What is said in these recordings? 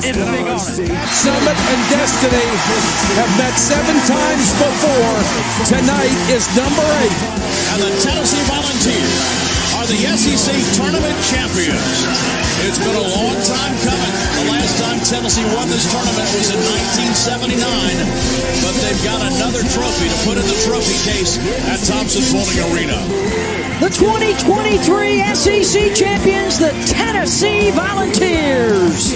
in the big honor. Summit and Destiny have met 7 times before. Tonight is number 8. And the Tennessee Volunteers are the SEC Tournament champions. It's been a long time coming. The last time Tennessee won this tournament was in 1979, but they've got another trophy to put in the trophy case at Thompson Bowling Arena. The 2023 SEC champions, the Tennessee Volunteers.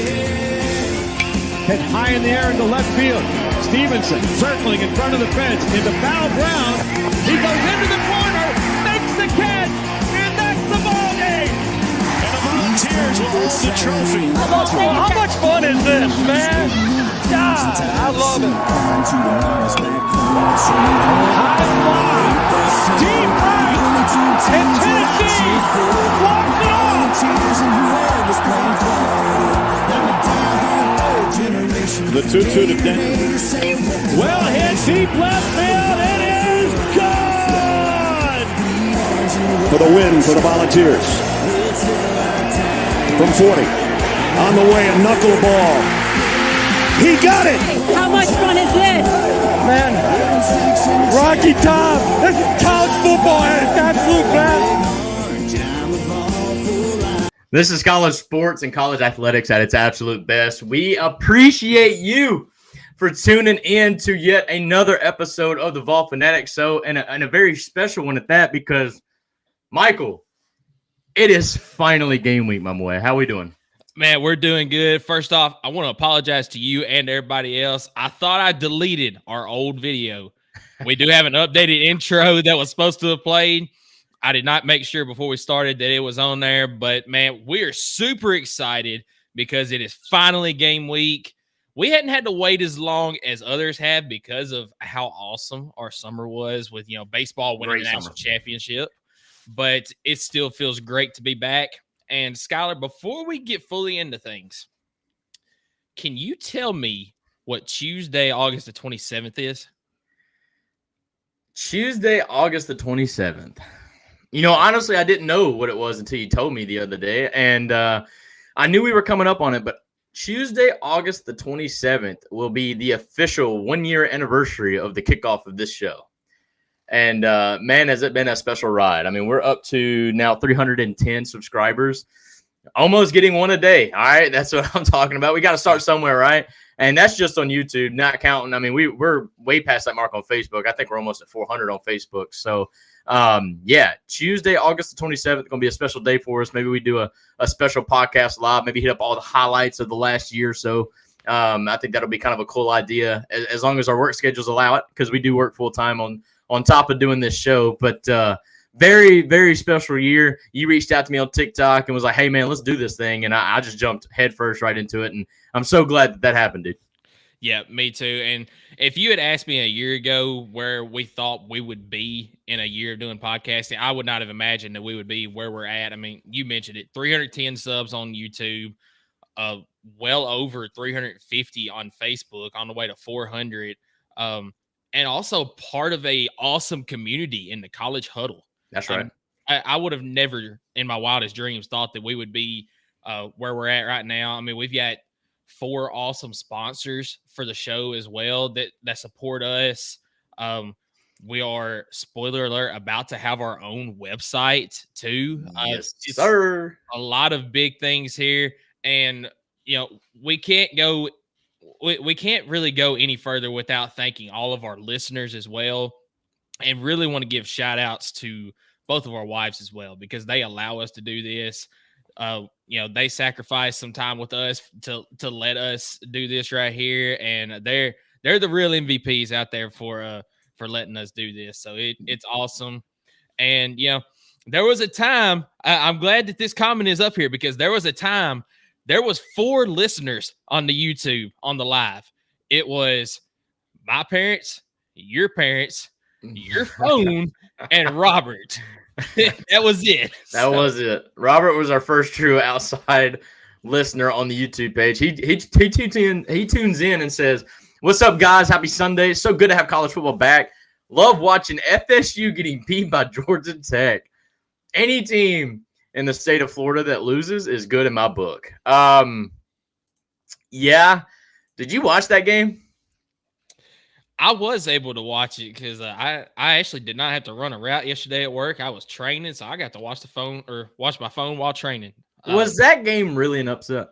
Hit high in the air into left field. Stevenson circling in front of the fence into foul ground. He goes into the corner, makes the catch, and that's the ball game. And the Volunteers will hold the trophy. How much fun is this, man? God, I love it. High fly, deep right, and Tennessee walks it off. The 2-2 to Denton. Well hit deep left field. It is gone. For the win for the Volunteers. From 40. On the way, a knuckleball. He got it. How much fun is this? Man, Rocky Top. This is college football at its absolute best. This is college sports and college athletics at its absolute best. We appreciate you for tuning in to yet another episode of the Vol Fanatics Show, and a very special one at that, because, Michael, it is finally game week, my boy. How we doing? Man, we're doing good. First off, I want to apologize to you and everybody else. I thought I deleted our old video. We do have an updated intro that was supposed to have played. I did not make sure before we started that it was on there, but man, we are super excited because it is finally game week. We hadn't had to wait as long as others have because of how awesome our summer was with, baseball winning the national championship, but it still feels great to be back. And Skylar, before we get fully into things, can you tell me what Tuesday, August the 27th is? Tuesday, August the 27th. Honestly, I didn't know what it was until you told me the other day. And I knew we were coming up on it, but Tuesday, August the 27th will be the official 1-year anniversary of the kickoff of this show. And, man, has it been a special ride. I mean, we're up to now 310 subscribers, almost getting one a day. All right, that's what I'm talking about. We got to start somewhere, right? And that's just on YouTube, not counting. I mean, we're way past that mark on Facebook. I think we're almost at 400 on Facebook. So, Tuesday, August the 27th, going to be a special day for us. Maybe we do a special podcast live, maybe hit up all the highlights of the last year or so. I think that'll be kind of a cool idea as long as our work schedules allow it, because we do work full time on top of doing this show. But very, very special year. You reached out to me on TikTok and was like, hey, man, let's do this thing. And I just jumped headfirst right into it. And I'm so glad that happened, dude. Yeah, me too. And if you had asked me a year ago where we thought we would be in a year of doing podcasting, I would not have imagined that we would be where we're at. I mean, you mentioned it, 310 subs on YouTube, well over 350 on Facebook, on the way to 400. And also part of a awesome community in the college huddle. That's right. I would have never in my wildest dreams thought that we would be where we're at right now. I mean, we've got 4 awesome sponsors for the show as well that support us. We are, spoiler alert, about to have our own website too. Yes, sir. A lot of big things here, and we can't really go any further without thanking all of our listeners as well, and really want to give shout outs to both of our wives as well, because they allow us to do this. They sacrifice some time with us to let us do this right here, and they're the real MVPs out there for letting us do this. So it's awesome. And there was a time, I'm glad that this comment is up here, because there was a time there was 4 listeners on the YouTube on the live. It was my parents, your parents, your phone, and Robert. That was it. That was it. Robert was our first true outside listener on the YouTube page. He tunes in and says, "What's up, guys? Happy Sunday. It's so good to have college football back. Love watching FSU getting beat by Georgia Tech. Any team in the state of Florida that loses is good in my book." Yeah. Did you watch that game? I was able to watch it because I actually did not have to run a route yesterday at work. I was training, so I got to watch my phone while training. Was that game really an upset?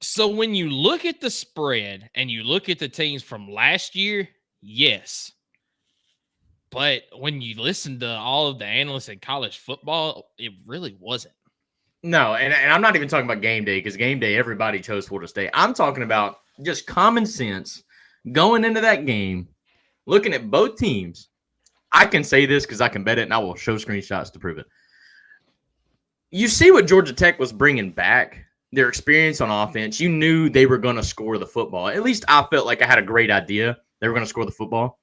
So when you look at the spread and you look at the teams from last year, yes. But when you listen to all of the analysts in college football, it really wasn't. No, and I'm not even talking about game day because game day, everybody chose Florida State. I'm talking about just common sense going into that game, looking at both teams. I can say this because I can bet it, and I will show screenshots to prove it. You see what Georgia Tech was bringing back, their experience on offense. You knew they were going to score the football. At least I felt like I had a great idea they were going to score the football.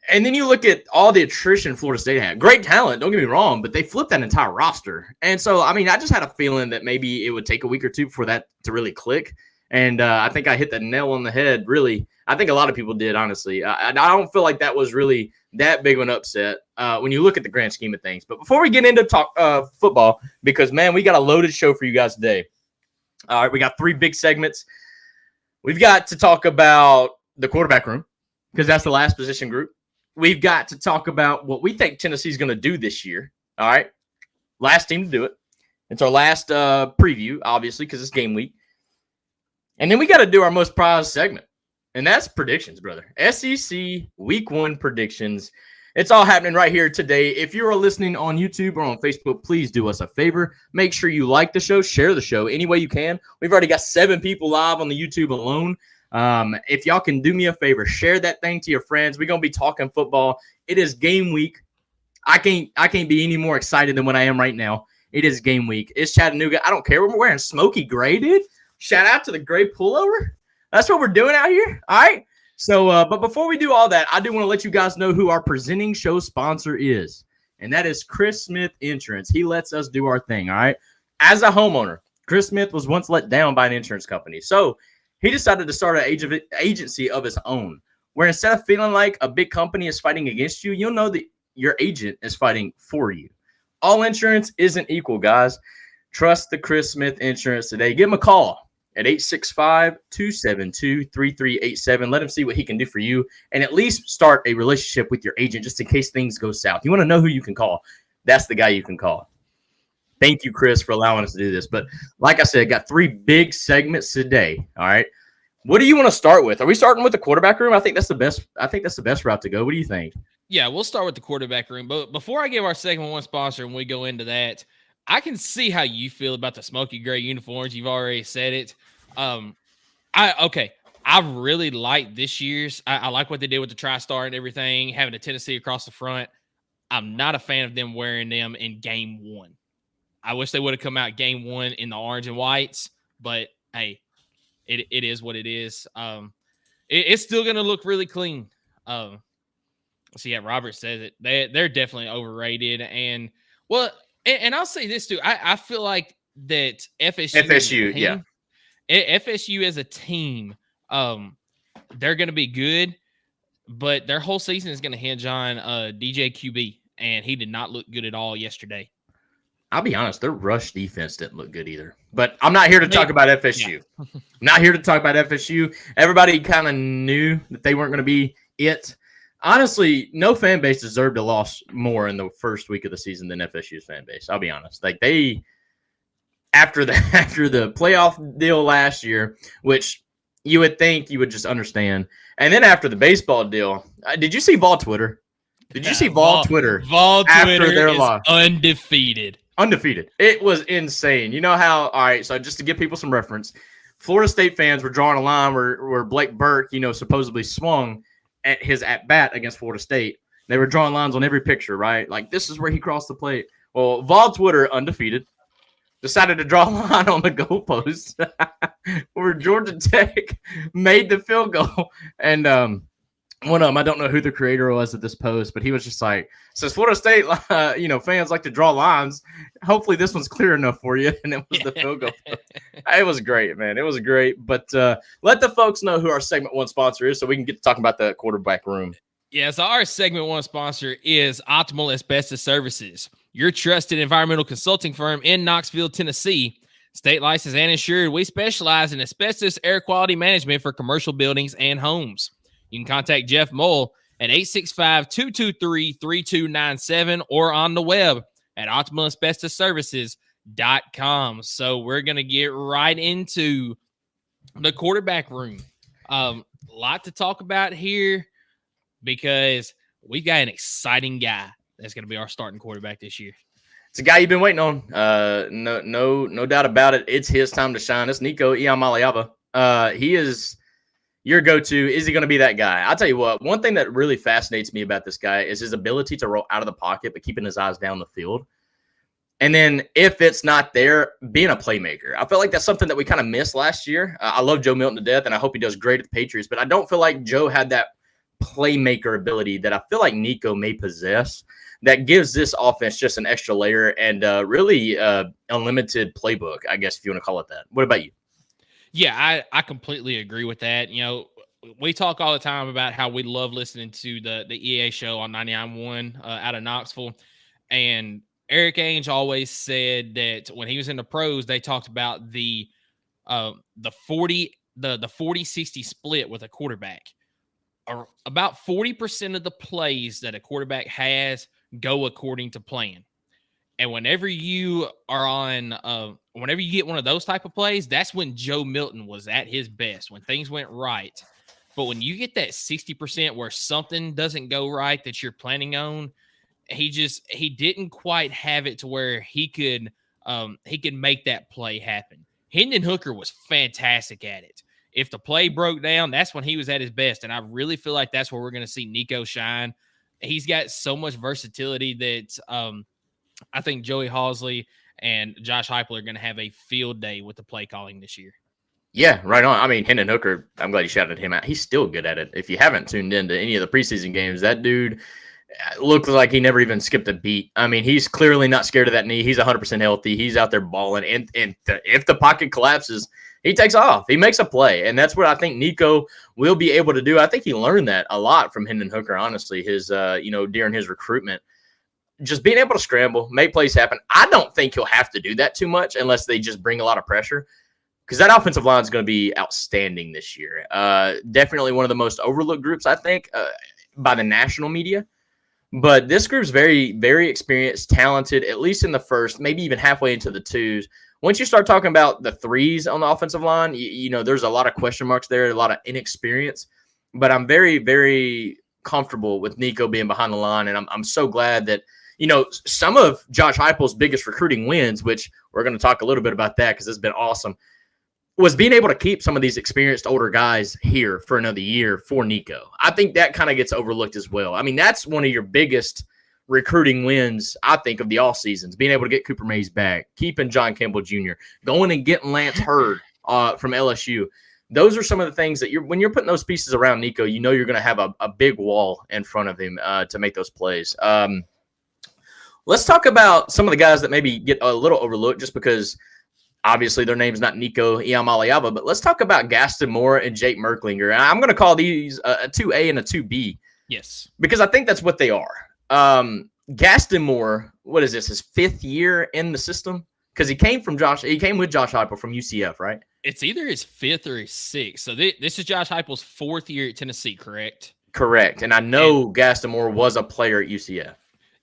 And then you look at all the attrition Florida State had. Great talent, don't get me wrong, but they flipped that entire roster. And so, I mean, I just had a feeling that maybe it would take a week or two for that to really click. And I think I hit the nail on the head, really. I think a lot of people did, honestly. I don't feel like that was really that big of an upset when you look at the grand scheme of things. But before we get into talk football, because, man, we got a loaded show for you guys today. All right, we got 3 big segments. We've got to talk about the quarterback room because that's the last position group. We've got to talk about what we think Tennessee's going to do this year. All right. Last team to do it. It's our last preview, obviously, because it's game week. And then we got to do our most prized segment. And that's predictions, brother. SEC Week 1 predictions. It's all happening right here today. If you are listening on YouTube or on Facebook, please do us a favor. Make sure you like the show, share the show any way you can. We've already got 7 people live on the YouTube alone. If y'all can do me a favor, share that thing to your friends. We're going to be talking football. It is game week. I can't be any more excited than what I am right now. It is game week. It's Chattanooga. I don't care. We're wearing smoky gray, dude. Shout out to the gray pullover. That's what we're doing out here. All right. So, but before we do all that, I do want to let you guys know who our presenting show sponsor is. And that is Chris Smith Insurance. He lets us do our thing. All right. As a homeowner, Chris Smith was once let down by an insurance company. So, he decided to start an agency of his own, where instead of feeling like a big company is fighting against you, you'll know that your agent is fighting for you. All insurance isn't equal, guys. Trust the Chris Smith Insurance today. Give him a call at 865-272-3387. Let him see what he can do for you and at least start a relationship with your agent just in case things go south. You want to know who you can call. That's the guy you can call. Thank you, Chris, for allowing us to do this. But like I said, got 3 big segments today. All right. What do you want to start with? Are we starting with the quarterback room? I think that's the best route to go. What do you think? Yeah, we'll start with the quarterback room. But before I give our segment 1 sponsor and we go into that, I can see how you feel about the smoky gray uniforms. You've already said it. I really like this year's. I like what they did with the TriStar and everything, having a Tennessee across the front. I'm not a fan of them wearing them in game 1. I wish they would have come out game 1 in the orange and whites, but hey, it is what it is. It's still going to look really clean. So yeah, Robert says it. They're definitely overrated. And well, and I'll say this too. I feel like that FSU as a team, they're going to be good, but their whole season is going to hinge on DJ QB, and he did not look good at all yesterday. I'll be honest, their rush defense didn't look good either. But I'm not here to talk about FSU. Yeah. I'm not here to talk about FSU. Everybody kind of knew that they weren't going to be it. Honestly, no fan base deserved a loss more in the first week of the season than FSU's fan base. I'll be honest. Like they, after the playoff deal last year, which you would think you would just understand, and then after the baseball deal, did you see Vol Twitter? Did you see Vol Twitter? Vol Twitter after their is loss? Undefeated. It was insane. You know how, all right, so just to give people some reference, Florida State fans were drawing a line where Blake Burke, supposedly swung at his at-bat against Florida State. They were drawing lines on every picture, right? Like, this is where he crossed the plate. Well, Vol Twitter, undefeated, decided to draw a line on the goalpost where Georgia Tech made the field goal. And one of them, I don't know who the creator was of this post, but he was just like, since Florida State, fans like to draw lines, hopefully this one's clear enough for you. And it was the field goal. It was great, man. It was great. But let the folks know who our segment 1 sponsor is so we can get to talking about the quarterback room. Yeah, so our segment 1 sponsor is Optimal Asbestos Services, your trusted environmental consulting firm in Knoxville, Tennessee. State licensed and insured. We specialize in asbestos air quality management for commercial buildings and homes. You can contact Jeff Mull at 865-223-3297 or on the web at optimalasbestosservices.com. So we're going to get right into the quarterback room. A lot to talk about here because we've got an exciting guy that's going to be our starting quarterback this year. It's a guy you've been waiting on. No doubt about it. It's his time to shine. It's Nico Iamaleava. He is your go-to. Is he going to be that guy? I'll tell you what, one thing that really fascinates me about this guy is his ability to roll out of the pocket, but keeping his eyes down the field. And then if it's not there, being a playmaker. I feel like that's something that we kind of missed last year. I love Joe Milton to death, and I hope he does great at the Patriots, but I don't feel like Joe had that playmaker ability that I feel like Nico may possess that gives this offense just an extra layer and really unlimited playbook, I guess, if you want to call it that. What about you? Yeah, I completely agree with that. You know, we talk all the time about how we love listening to the EA show on 99.1 out of Knoxville. And Eric Ainge always said that when he was in the pros, they talked about the 40-60 split with a quarterback. About 40% of the plays that a quarterback has go according to plan. And whenever you are on, whenever you get one of those type of plays, that's when Joe Milton was at his best, when things went right. But when you get that 60% where something doesn't go right that you're planning on, he didn't quite have it to where he could make that play happen. Hendon Hooker was fantastic at it. If the play broke down, that's when he was at his best. And I really feel like that's where we're going to see Nico shine. He's got so much versatility that I think Joey Halsley and Josh Heupel are going to have a field day with the play calling this year. Yeah, right on. I mean, Hendon Hooker, I'm glad you shouted him out. He's still good at it. If you haven't tuned into any of the preseason games, that dude looks like he never even skipped a beat. I mean, he's clearly not scared of that knee. He's 100% healthy. He's out there balling. And if the pocket collapses, he takes off. He makes a play. And that's what I think Nico will be able to do. I think he learned that a lot from Hendon Hooker, honestly, during his recruitment. Just being able to scramble, make plays happen. I don't think he'll have to do that too much unless they just bring a lot of pressure, because that offensive line is going to be outstanding this year. Definitely one of the most overlooked groups, I think, by the national media. But this group's very, very experienced, talented, at least in the first, maybe even halfway into the twos. Once you start talking about the threes on the offensive line, there's a lot of question marks there, a lot of inexperience. But I'm very, very comfortable with Nico being behind the line, and I'm so glad that, some of Josh Heupel's biggest recruiting wins, which we're going to talk a little bit about that because it's been awesome, was being able to keep some of these experienced older guys here for another year for Nico. I think that kind of gets overlooked as well. I mean, that's one of your biggest recruiting wins, I think, of the all seasons, being able to get Cooper Mays back, keeping John Campbell Jr., going and getting Lance Hurd from LSU. Those are some of the things that when you're putting those pieces around Nico, you're going to have a big wall in front of him to make those plays. Let's talk about some of the guys that maybe get a little overlooked just because obviously their name's not Nico Iamaleava, but let's talk about Gaston Moore and Jake Merklinger. And I'm going to call these a 2A and a 2B. Yes. Because I think that's what they are. Gaston Moore, what is this, his fifth year in the system? Because he came with Josh Heupel from UCF, right? It's either his fifth or his sixth. So this is Josh Heupel's fourth year at Tennessee, correct? Correct. And I know Gaston Moore was a player at UCF.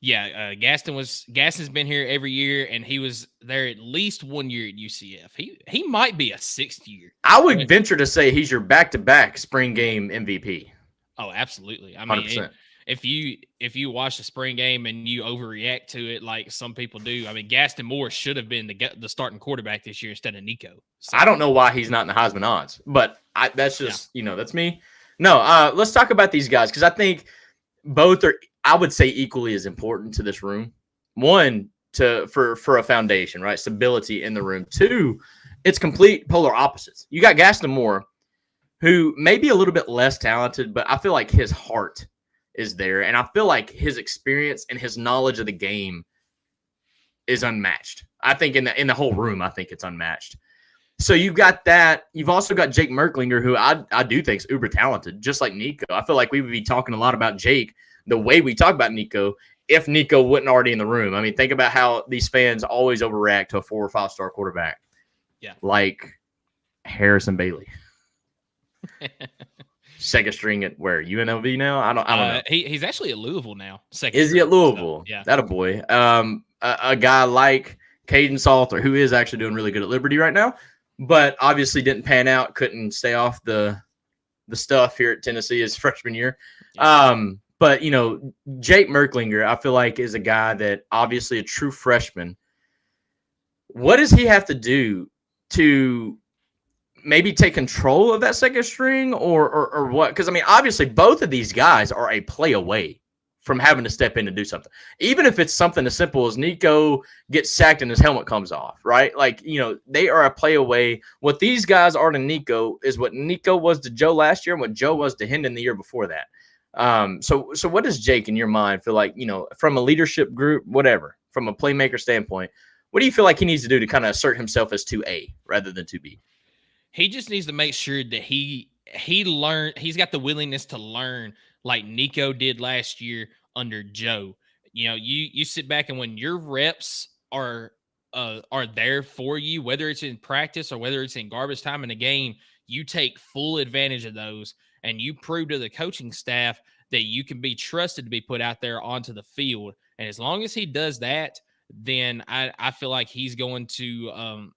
Yeah, Gaston's been here every year, and he was there at least 1 year at UCF. He might be a sixth year. I would venture to say he's your back-to-back spring game MVP. Oh, absolutely. I mean, 100%. If you watch the spring game and you overreact to it like some people do, I mean, Gaston Moore should have been the starting quarterback this year instead of Nico. So, I don't know why he's not in the Heisman odds, but that's just that's me. No, let's talk about these guys because I think both are, I would say, equally as important to this room. One, for a foundation, right? Stability in the room. Two, it's complete polar opposites. You got Gaston Moore, who may be a little bit less talented, but I feel like his heart is there, and I feel like his experience and his knowledge of the game is unmatched. I think in the whole room, I think it's unmatched. So you've got that. You've also got Jake Merklinger, who I do think is uber talented, just like Nico. I feel like we would be talking a lot about Jake the way we talk about Nico if Nico wasn't already in the room. I mean, think about how these fans always overreact to a 4 or 5 star quarterback. Yeah. like Harrison Bailey. Second string at where? UNLV now? I don't know. He's actually at Louisville now. Second Is he string, at Louisville? So, yeah. That a boy. A guy like Caden Salter, who is actually doing really good at Liberty right now, but obviously didn't pan out, couldn't stay off the stuff here at Tennessee his freshman year. Yeah. But, Jake Merklinger, I feel like, is a guy that obviously a true freshman. What does he have to do to maybe take control of that second string or what? Because, obviously both of these guys are a play away from having to step in and do something. Even if it's something as simple as Nico gets sacked and his helmet comes off, right? Like, they are a play away. What these guys are to Nico is what Nico was to Joe last year and what Joe was to Hendon the year before that. So what does Jake, in your mind, feel like, from a leadership group, whatever, from a playmaker standpoint, what do you feel like he needs to do to kind of assert himself as 2A rather than 2B? He just needs to make sure that he's got the willingness to learn like Nico did last year under Joe. You sit back, and when your reps are there for you, whether it's in practice or whether it's in garbage time in the game, you take full advantage of those, and you prove to the coaching staff that you can be trusted to be put out there onto the field. And as long as he does that, then I feel like he's going to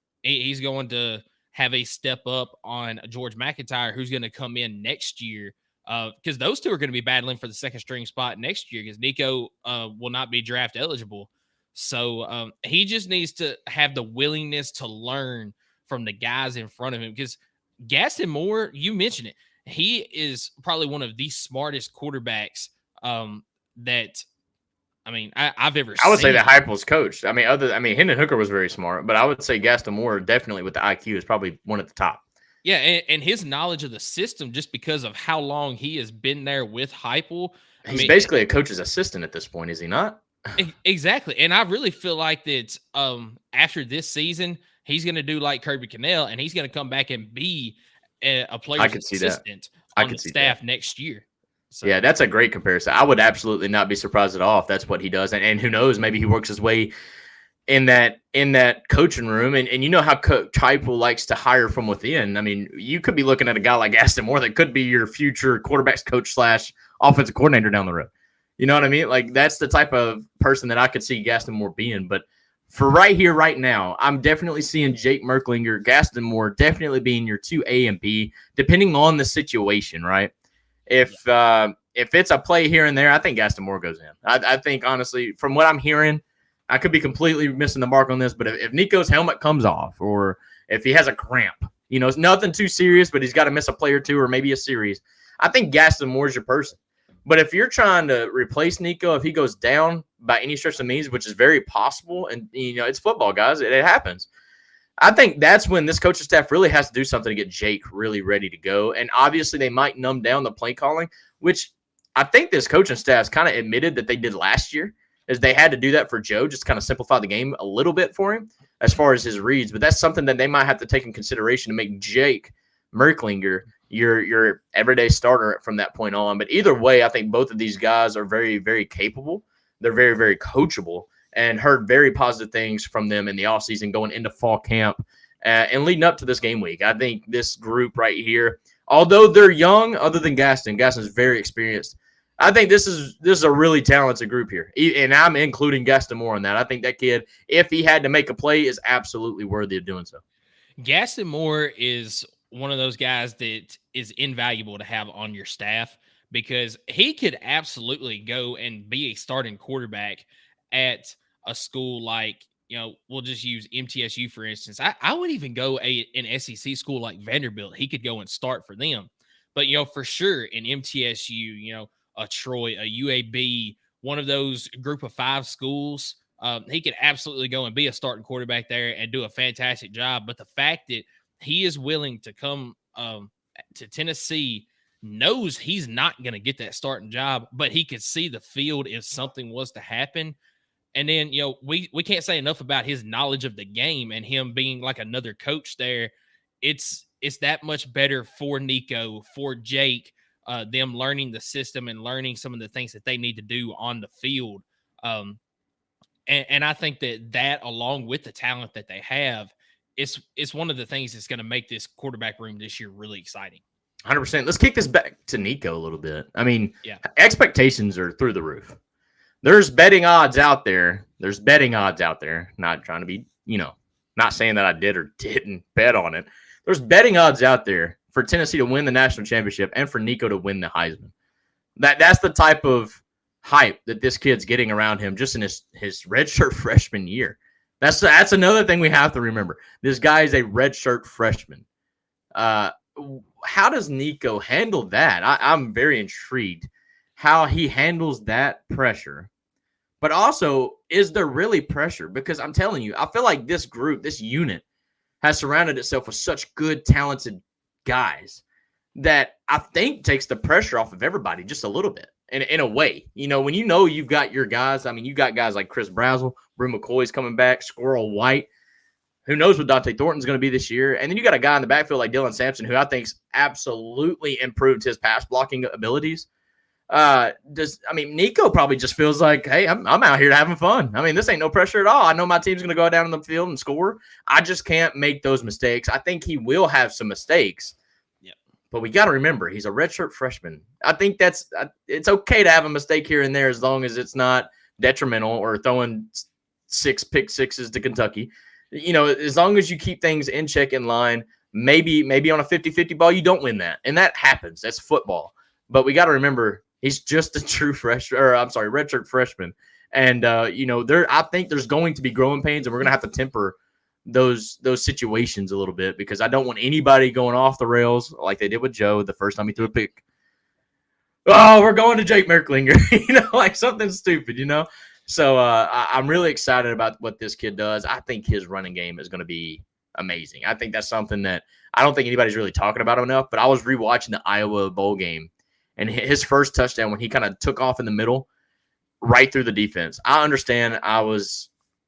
have a step up on George McIntyre, who's going to come in next year, because those two are going to be battling for the second string spot next year, because Nico will not be draft eligible. So he just needs to have the willingness to learn from the guys in front of him, because Gaston Moore, you mentioned it, he is probably one of the smartest quarterbacks that I've ever seen. I would say that Heupel's coached. Hendon Hooker was very smart, but I would say Gaston Moore definitely with the IQ is probably one at the top. Yeah, and his knowledge of the system, just because of how long he has been there with Heupel. He's basically a coach's assistant at this point, is he not? Exactly. And I really feel like that after this season, he's going to do like Kirby Cannell, and he's going to come back and be a player's assistant on the staff next year. So. Yeah, that's a great comparison. I would absolutely not be surprised at all if that's what he does. And who knows, maybe he works his way in that coaching room. And you know how Coach Heupel likes to hire from within. You could be looking at a guy like Gaston Moore that could be your future quarterbacks coach / offensive coordinator down the road. You know what I mean? Like, that's the type of person that I could see Gaston Moore being. But for right here, right now, I'm definitely seeing Jake Merklinger, Gaston Moore definitely being your 2A and B, depending on the situation, right? If it's a play here and there, I think Gaston Moore goes in. I think, honestly, from what I'm hearing, I could be completely missing the mark on this, but if Nico's helmet comes off or if he has a cramp, it's nothing too serious, but he's got to miss a play or two or maybe a series, I think Gaston Moore's your person. But if you're trying to replace Nico, if he goes down by any stretch of the means, which is very possible, and, it's football, guys, it happens, I think that's when this coaching staff really has to do something to get Jake really ready to go. And obviously they might numb down the play calling, which I think this coaching staff's kind of admitted that they did last year, is they had to do that for Joe, just kind of simplify the game a little bit for him as far as his reads. But that's something that they might have to take in consideration to make Jake Merklinger your everyday starter from that point on. But either way, I think both of these guys are very, very capable. They're very, very coachable, and heard very positive things from them in the offseason going into fall camp and leading up to this game week. I think this group right here, although they're young, other than Gaston's very experienced, I think this is a really talented group here. And I'm including Gaston Moore in that. I think that kid, if he had to make a play, is absolutely worthy of doing so. Gaston Moore is one of those guys that is invaluable to have on your staff, because he could absolutely go and be a starting quarterback at a school like, we'll just use MTSU, for instance. I would even go an SEC school like Vanderbilt. He could go and start for them. But, for sure in MTSU, a Troy, a UAB, one of those group of 5 schools, he could absolutely go and be a starting quarterback there and do a fantastic job. But the fact that he is willing to come to Tennessee, knows he's not going to get that starting job, but he could see the field if something was to happen. And then, we can't say enough about his knowledge of the game and him being like another coach there. It's that much better for Nico, for Jake, them learning the system and learning some of the things that they need to do on the field. And I think that along with the talent that they have it's one of the things that's going to make this quarterback room this year really exciting. 100%. Let's kick this back to Nico a little bit. I mean, Yeah. Expectations are through the roof. There's betting odds out there. Not trying to be, not saying that I did or didn't bet on it. There's betting odds out there for Tennessee to win the national championship and for Nico to win the Heisman. That's the type of hype that this kid's getting around him just in his redshirt freshman year. That's another thing we have to remember. This guy is a redshirt freshman. How does Nico handle that? I'm very intrigued how he handles that pressure. But also, is there really pressure? Because I'm telling you, I feel like this group, this unit, has surrounded itself with such good, talented guys that I think takes the pressure off of everybody just a little bit. In a way, when you've got your guys, I mean, you got guys like Chris Brazzell, Brew McCoy's coming back, Squirrel White. Who knows what Dante Thornton's going to be this year? And then you got a guy in the backfield like Dylan Sampson, who I think's absolutely improved his pass blocking abilities. Nico probably just feels like, hey, I'm out here having fun. I mean, this ain't no pressure at all. I know my team's going to go down on the field and score. I just can't make those mistakes. I think he will have some mistakes. Yep. But we got to remember, he's a redshirt freshman. I think it's okay to have a mistake here and there as long as it's not detrimental or throwing 6 pick sixes to Kentucky. As long as you keep things in check, in line, maybe on a 50-50 ball, you don't win that. And that happens. That's football. But we got to remember, he's just a true redshirt freshman. And, I think there's going to be growing pains, and we're going to have to temper those situations a little bit because I don't want anybody going off the rails like they did with Joe the first time he threw a pick. Oh, we're going to Jake Merklinger, like something stupid, So I'm really excited about what this kid does. I think his running game is going to be amazing. I think that's something that I don't think anybody's really talking about enough, but I was rewatching the Iowa bowl game and his first touchdown when he kind of took off in the middle right through the defense. I understand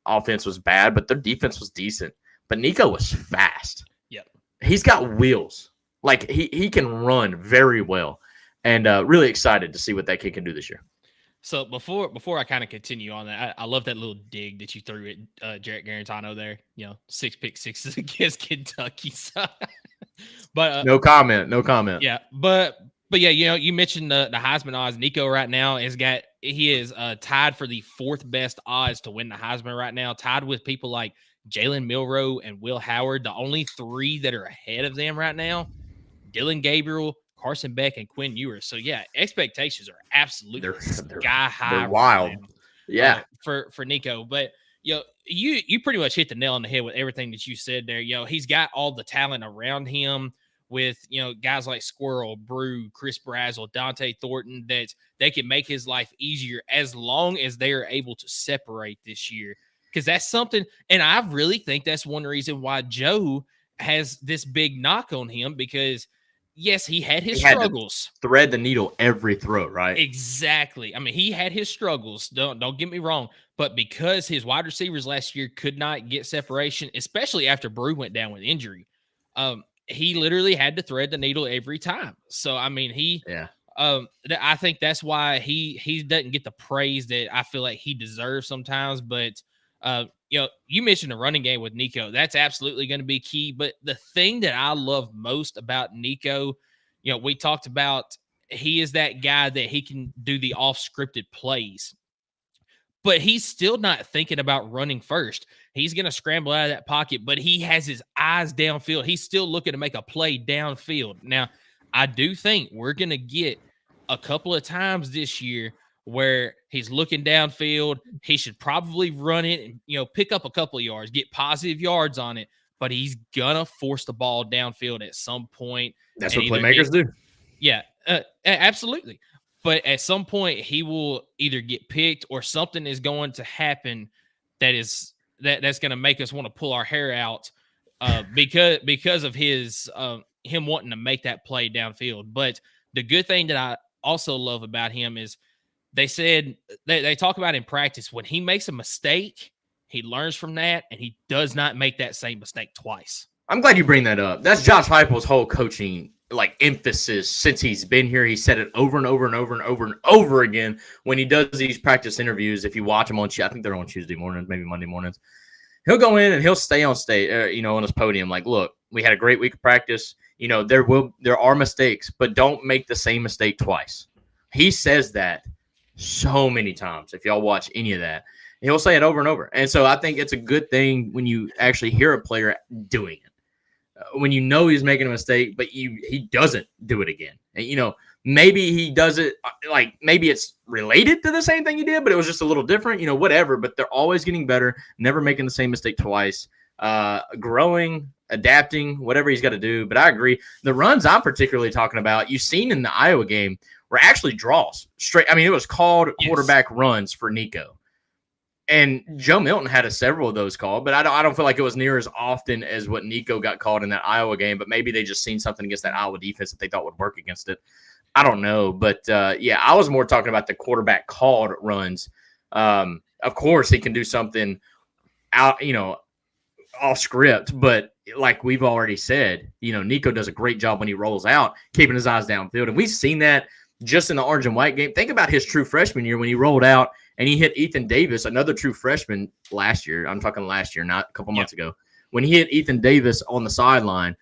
offense was bad, but their defense was decent. But Nico was fast. Yep. He's got wheels. Like he can run very well. And really excited to see what that kid can do this year. So before I kind of continue on that, I love that little dig that you threw at Jarrett Garantano there. 6 pick sixes against Kentucky. So, but no comment. Yeah, but yeah, you mentioned the Heisman odds. Nico right now is tied for the 4th best odds to win the Heisman right now, tied with people like Jalen Milroe and Will Howard. The only 3 that are ahead of them right now: Dylan Gabriel, Carson Beck, and Quinn Ewers. So yeah, expectations are absolutely sky high. They're wild. Right now, yeah. For Nico. But you pretty much hit the nail on the head with everything that you said there. He's got all the talent around him with guys like Squirrel, Brew, Chris Brazzell, Dante Thornton, that they can make his life easier as long as they are able to separate this year. Because that's something, and I really think that's one reason why Joe has this big knock on him, because yes, he had his struggles. Had to thread the needle every throw, right? Exactly. I mean, he had his struggles. Don't get me wrong. But because his wide receivers last year could not get separation, especially after Brew went down with injury, he literally had to thread the needle every time. So, I mean, I think that's why he doesn't get the praise that I feel like he deserves sometimes. But, you mentioned the running game with Nico. That's absolutely going to be key. But the thing that I love most about Nico, we talked about, he is that guy that he can do the off-scripted plays. But he's still not thinking about running first. He's going to scramble out of that pocket, but he has his eyes downfield. He's still looking to make a play downfield. Now, I do think we're going to get a couple of times this year where he's looking downfield. He should probably run it and, pick up a couple of yards, get positive yards on it, but he's going to force the ball downfield at some point. That's what playmakers do. Yeah, absolutely. But at some point, he will either get picked or something is going to happen that's going to make us want to pull our hair out because of his him wanting to make that play downfield. But the good thing that I also love about him is they said they talk about in practice, when he makes a mistake, he learns from that and he does not make that same mistake twice. I'm glad you bring that up. That's Josh Heupel's whole coaching emphasis since he's been here. He said it over and over and over and over and over again when he does these practice interviews. If you watch them I think they're on Tuesday mornings, maybe Monday mornings. he'll go in and he'll stay on stage, on his podium. Like, look, we had a great week of practice. There are mistakes, but don't make the same mistake twice. He says that so many times. If y'all watch any of that, he'll say it over and over. And so I think it's a good thing when you actually hear a player doing it. When you know he's making a mistake, but he doesn't do it again. And, maybe he does it like maybe it's related to the same thing he did, but it was just a little different, whatever. But they're always getting better, never making the same mistake twice, growing, adapting, whatever he's got to do. But I agree. The runs I'm particularly talking about, you've seen in the Iowa game, were actually draws straight. I mean, it was called quarterback runs for Nico. And Joe Milton had several of those called, but I don't feel like it was near as often as what Nico got called in that Iowa game. But maybe they just seen something against that Iowa defense that they thought would work against it. I don't know. But, I was more talking about the quarterback called runs. Of course, he can do something out, off script. But like we've already said, Nico does a great job when he rolls out, keeping his eyes downfield. And we've seen that just in the orange and white game. Think about his true freshman year when he rolled out and he hit Ethan Davis, another true freshman last year. I'm talking last year, not a couple months ago. When he hit Ethan Davis on the sideline,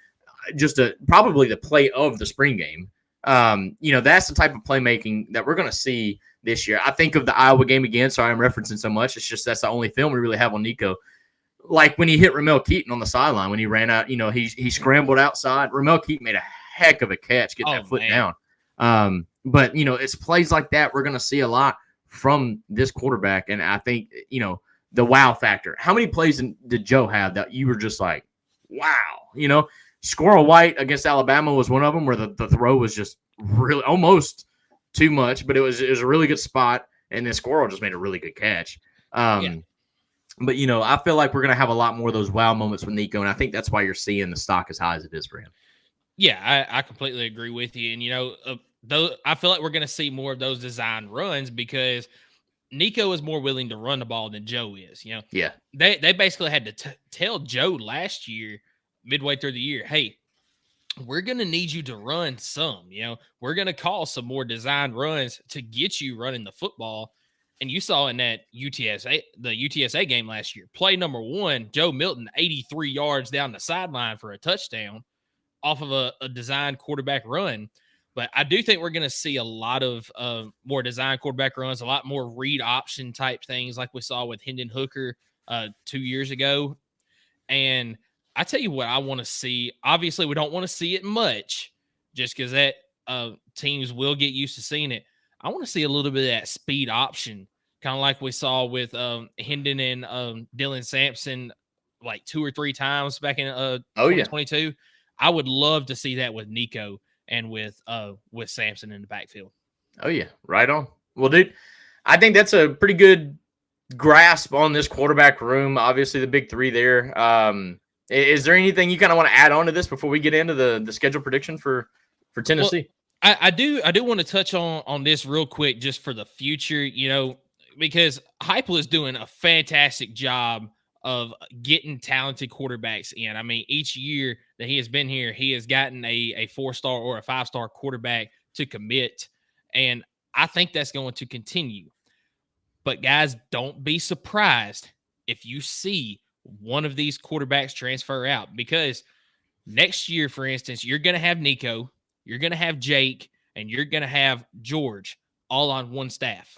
probably the play of the spring game. That's the type of playmaking that we're going to see this year. I think of the Iowa game again. Sorry, I'm referencing so much. It's just that's the only film we really have on Nico. Like when he hit Ramel Keaton on the sideline, when he ran out, he scrambled outside. Ramel Keaton made a heck of a catch, getting that foot down. But it's plays like that we're going to see a lot from this quarterback. And I think, the wow factor. How many plays did Joe have that you were just like, wow, Squirrel White against Alabama was one of them where the throw was just really almost too much, but it was a really good spot. And then Squirrel just made a really good catch. But, I feel like we're going to have a lot more of those wow moments with Nico. And I think that's why you're seeing the stock as high as it is for him. Yeah, I completely agree with you. And, though I feel like we're going to see more of those design runs because Nico is more willing to run the ball than Joe is. Yeah. They basically had to tell Joe last year, midway through the year, hey, we're going to need you to run some. We're going to call some more design runs to get you running the football. And you saw in that the UTSA game last year, play number 1, Joe Milton, 83 yards down the sideline for a touchdown off of a designed quarterback run. But I do think we're going to see a lot of more design quarterback runs, a lot more read option type things like we saw with Hendon Hooker 2 years ago. And I tell you what I want to see. Obviously, we don't want to see it much just because that teams will get used to seeing it. I want to see a little bit of that speed option, kind of like we saw with Hendon and Dylan Sampson like 2 or 3 times back in 2022. Yeah. I would love to see that with Nico and with Sampson in the backfield. Oh, yeah. Right on. Well, dude, I think that's a pretty good grasp on this quarterback room. Obviously, the big 3 there. Is there anything you kind of want to add on to this before we get into the schedule prediction for Tennessee? Well, I do want to touch on this real quick just for the future, because Heupel is doing a fantastic job of getting talented quarterbacks in. I mean, each year that he has been here, he has gotten a 4-star or a 5-star quarterback to commit. And I think that's going to continue. But guys, don't be surprised if you see one of these quarterbacks transfer out, because next year, for instance, you're going to have Nico, you're going to have Jake, and you're going to have George all on one staff.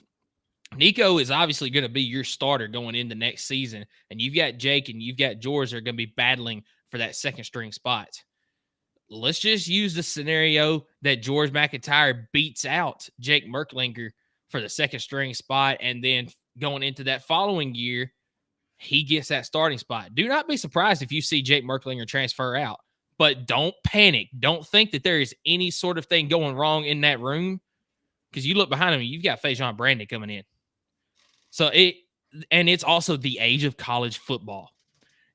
Nico is obviously going to be your starter going into next season, and you've got Jake and you've got George that are going to be battling for that second string spot. Let's just use the scenario that George McIntyre beats out Jake Merklinger for the second string spot, and then going into that following year, he gets that starting spot. Do not be surprised if you see Jake Merklinger transfer out, but don't panic. Don't think that there is any sort of thing going wrong in that room, because you look behind him, you've got Fajon Brandon coming in. So it's also the age of college football.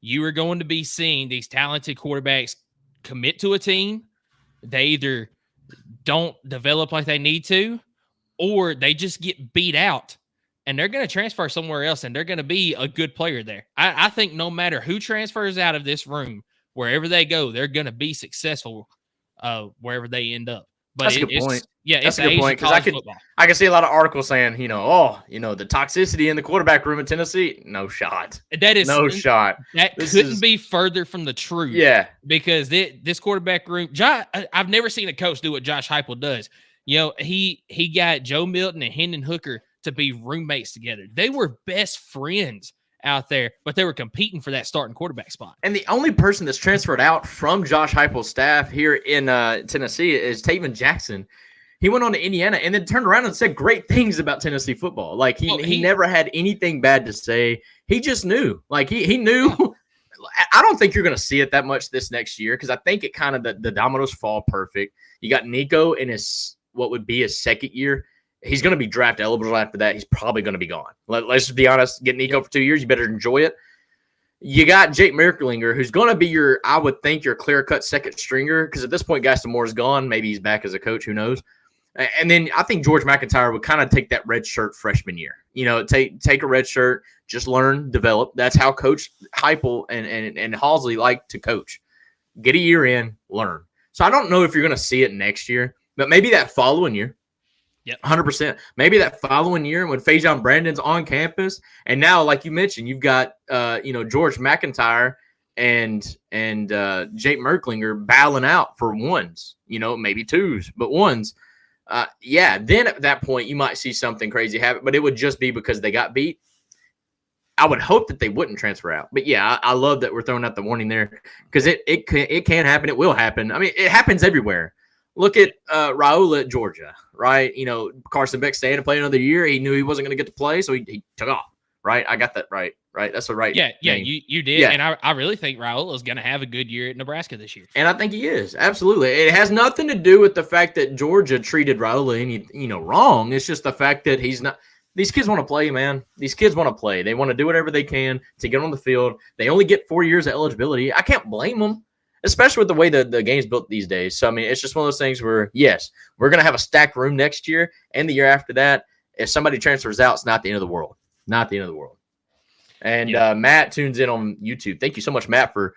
You are going to be seeing these talented quarterbacks commit to a team. They either don't develop like they need to, or they just get beat out and they're going to transfer somewhere else and they're going to be a good player there. I think no matter who transfers out of this room, wherever they go, they're going to be successful wherever they end up. But That's a good point. Yeah, That's it's a good point because I can see a lot of articles saying, the toxicity in the quarterback room in Tennessee. No shot. That is no shot. That couldn't be further from the truth. Yeah, because this quarterback room, I've never seen a coach do what Josh Heupel does. He got Joe Milton and Hendon Hooker to be roommates together. They were best friends out there, but they were competing for that starting quarterback spot. And the only person that's transferred out from Josh Heupel's staff here in Tennessee is Taven Jackson. He went on to Indiana and then turned around and said great things about Tennessee football. Like he never had anything bad to say. He just knew. Like he knew. I don't think you're going to see it that much this next year because I think it kind of the dominoes fall perfect. You got Nico in what would be his second year. He's going to be draft eligible after that. He's probably going to be gone. Let's just be honest. Get Nico for 2 years. You better enjoy it. You got Jake Merklinger, who's going to be your clear-cut second stringer because at this point, Gaston Moore's gone. Maybe he's back as a coach. Who knows? And then I think George McIntyre would kind of take that red shirt freshman year. Take a red shirt, just learn, develop. That's how Coach Heupel and Halsey like to coach. Get a year in, learn. So I don't know if you're going to see it next year, but maybe that following year. Yep. 100%. Maybe that following year when Fajon Brandon's on campus, and now, like you mentioned, you've got George McIntyre and Jake Merklinger battling out for ones, maybe twos, but ones. Then at that point you might see something crazy happen, but it would just be because they got beat. I would hope that they wouldn't transfer out, but yeah, I love that we're throwing out the warning there because it can happen. It will happen. I mean, it happens everywhere. Look at Raul at Georgia, right? Carson Beck staying to play another year. He knew he wasn't going to get to play, so he took off, right? I got that right? That's the right. Yeah, name. you did. Yeah. And I really think Raul is going to have a good year at Nebraska this year. And I think he is. Absolutely. It has nothing to do with the fact that Georgia treated Raul any, wrong. It's just the fact that he's not – these kids want to play, man. These kids want to play. They want to do whatever they can to get on the field. They only get 4 years of eligibility. I can't blame them. Especially with the way the game's built these days. So, I mean, it's just one of those things where, yes, we're going to have a stacked room next year and the year after that. If somebody transfers out, it's not the end of the world. Not the end of the world. And Matt tunes in on YouTube. Thank you so much, Matt, for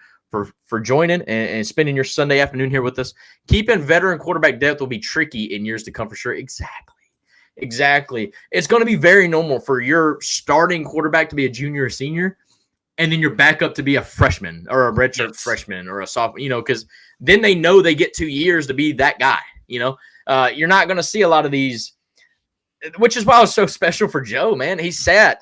joining and spending your Sunday afternoon here with us. Keeping veteran quarterback depth will be tricky in years to come for sure. Exactly. It's going to be very normal for your starting quarterback to be a junior or senior. And then your backup to be a freshman or a redshirt freshman or a sophomore, because then they know they get 2 years to be that guy. You're not going to see a lot of these, which is why it was so special for Joe, man. He sat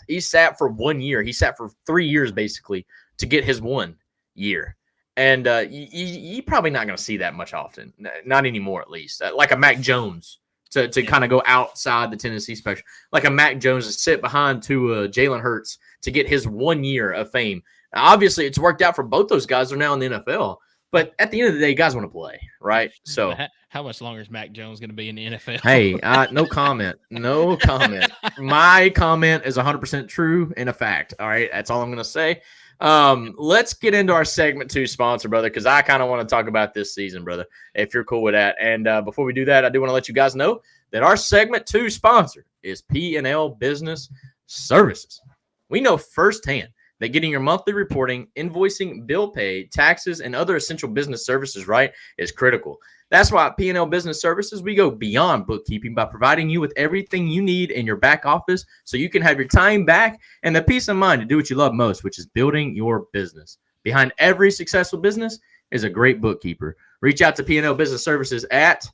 for 1 year. He sat for 3 years basically to get his 1 year. And you're probably not going to see that much often, not anymore at least. Like a Mac Jones to kind of go outside the Tennessee spectrum, like a Mac Jones to sit behind to Jalen Hurts to get his 1 year of fame. Now, obviously, it's worked out for both those guys. They're now in the NFL. But at the end of the day, guys want to play, right? So, how much longer is Mac Jones going to be in the NFL? Hey, no comment. No comment. My comment is 100% true and a fact. All right, that's all I'm going to say. Let's get into our segment 2 sponsor, brother, because I kind of want to talk about this season, brother, if you're cool with that. And before we do that, I do want to let you guys know that our segment 2 sponsor is P&L Business Services. We know firsthand that getting your monthly reporting, invoicing, bill pay, taxes, and other essential business services right is critical. That's why at P&L Business Services, we go beyond bookkeeping by providing you with everything you need in your back office so you can have your time back and the peace of mind to do what you love most, which is building your business. Behind every successful business is a great bookkeeper. Reach out to P&L Business Services at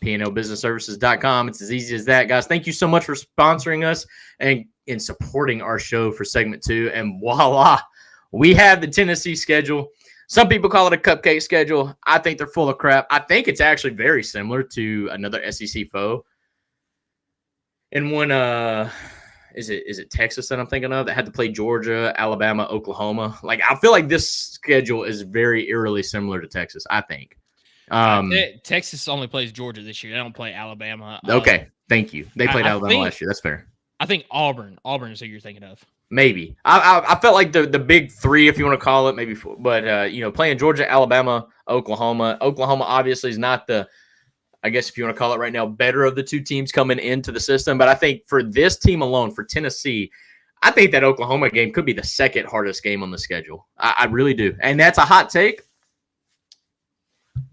PNLBusinessServices.com. It's as easy as that, guys. Thank you so much for sponsoring us and in supporting our show for segment 2. And voila, we have the Tennessee schedule. Some people call it a cupcake schedule. I think they're full of crap. I think it's actually very similar to another SEC foe. And when is it Texas that I'm thinking of that had to play Georgia, Alabama, Oklahoma? Like, I feel like this schedule is very eerily similar to Texas, I think. Texas only plays Georgia this year. They don't play Alabama. Okay, thank you. They played Alabama last year. That's fair. I think Auburn is who you're thinking of. Maybe. I felt like the big 3, if you want to call it, maybe 4. But playing Georgia, Alabama, Oklahoma. Oklahoma obviously is not the, I guess if you want to call it right now, better of the 2 teams coming into the system. But I think for this team alone, for Tennessee, I think that Oklahoma game could be the second hardest game on the schedule. I really do. And that's a hot take.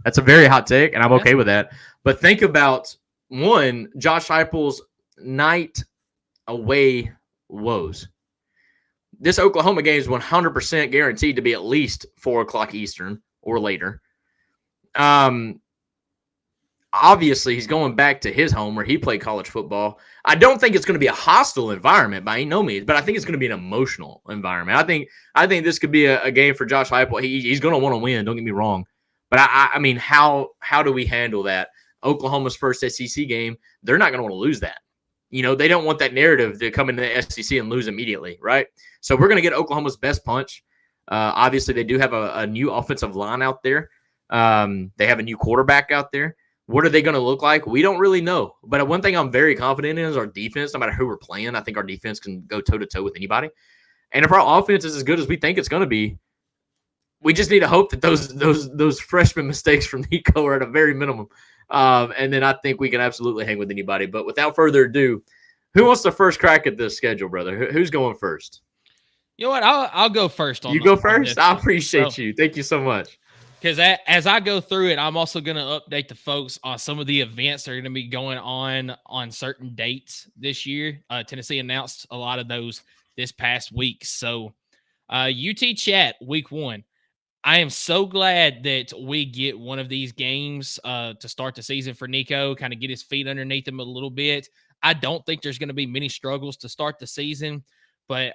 That's a very hot take, and I'm okay with that. But think about, one, Josh Heupel's night away woes. This Oklahoma game is 100% guaranteed to be at least 4 o'clock Eastern or later. Obviously, he's going back to his home where he played college football. I don't think it's going to be a hostile environment by no means, but I think it's going to be an emotional environment. I think this could be a game for Josh Heupel. He's going to want to win. Don't get me wrong, but I mean, how do we handle that? Oklahoma's first SEC game, they're not going to want to lose that. They don't want that narrative to come into the SEC and lose immediately, right? So we're going to get Oklahoma's best punch. Obviously, they do have a new offensive line out there. They have a new quarterback out there. What are they going to look like? We don't really know. But one thing I'm very confident in is our defense. No matter who we're playing, I think our defense can go toe-to-toe with anybody. And if our offense is as good as we think it's going to be, we just need to hope that those freshman mistakes from Nico are at a very minimum. And then I think we can absolutely hang with anybody. But without further ado, who wants the first crack at this schedule, brother? Who's going first? You know what? I'll go first. You go first? I appreciate you. Thank you so much. Because as I go through it, I'm also going to update the folks on some of the events that are going to be going on certain dates this year. Tennessee announced a lot of those this past week. So UT Chat week 1. I am so glad that we get one of these games to start the season for Nico, kind of get his feet underneath him a little bit. I don't think there's going to be many struggles to start the season, but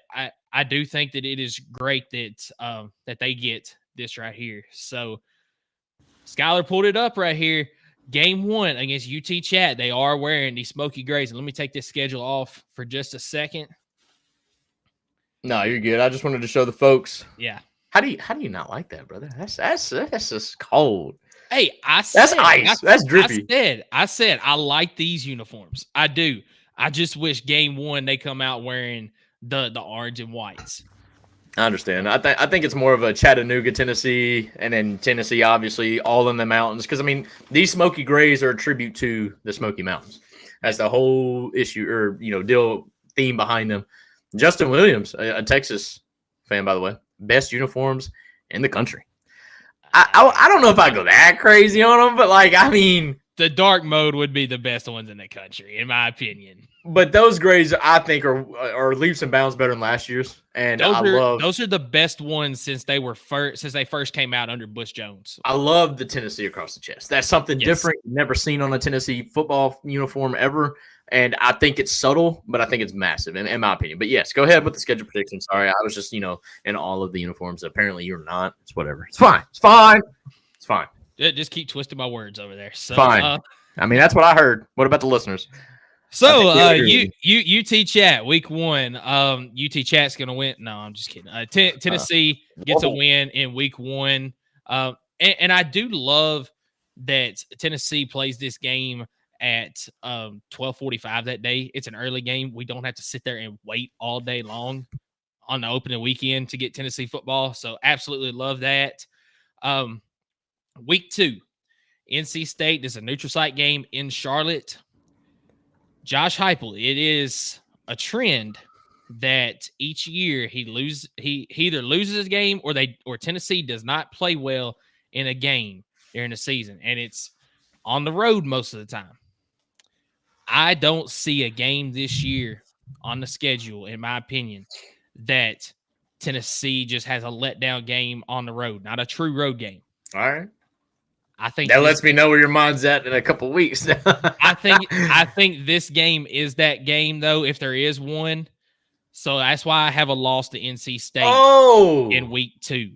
I do think that it is great that they get this right here. So Skylar pulled it up right here. Game 1 against UT Chat. They are wearing these smoky grays. And let me take this schedule off for just a second. No, you're good. I just wanted to show the folks. Yeah. How do you not like that, brother? That's just cold. Hey, that's ice. That's drippy. I said I like these uniforms. I do. I just wish game 1 they come out wearing the orange and whites. I understand. I think it's more of a Chattanooga, Tennessee, and then Tennessee, obviously, all in the mountains. Because, I mean, these smoky grays are a tribute to the Smoky Mountains. That's the whole issue or, theme behind them. Justin Williams, a Texas fan, by the way, best uniforms in the country. I don't know if I go that crazy on them, but, the dark mode would be the best ones in the country, in my opinion. But those grays, I think, are leaps and bounds better than last year's, and those are the best ones since they first came out under Bush Jones. I love the Tennessee across the chest. That's something different, never seen on a Tennessee football uniform ever, and I think it's subtle, but I think it's massive, in my opinion. But yes, go ahead with the schedule prediction. Sorry, I was just in all of the uniforms. Apparently, you're not. It's whatever. It's fine. It's fine. It's fine. Just keep twisting my words over there. So, fine. That's what I heard. What about the listeners? So, UT Chat week 1. UT Chat's gonna win. No, I'm just kidding. Tennessee gets a win in week 1. And I do love that Tennessee plays this game at 12:45 that day. It's an early game. We don't have to sit there and wait all day long on the opening weekend to get Tennessee football. So, absolutely love that. Week 2, NC State. This is a neutral site game in Charlotte. Josh Heupel, it is a trend that each year he either loses a game or Tennessee does not play well in a game during the season, and it's on the road most of the time. I don't see a game this year on the schedule, in my opinion, that Tennessee just has a letdown game on the road, not a true road game. All right. I think that lets me know where your mind's at in a couple weeks. I think this game is that game, though, if there is one. So that's why I have a loss to NC State in week 2.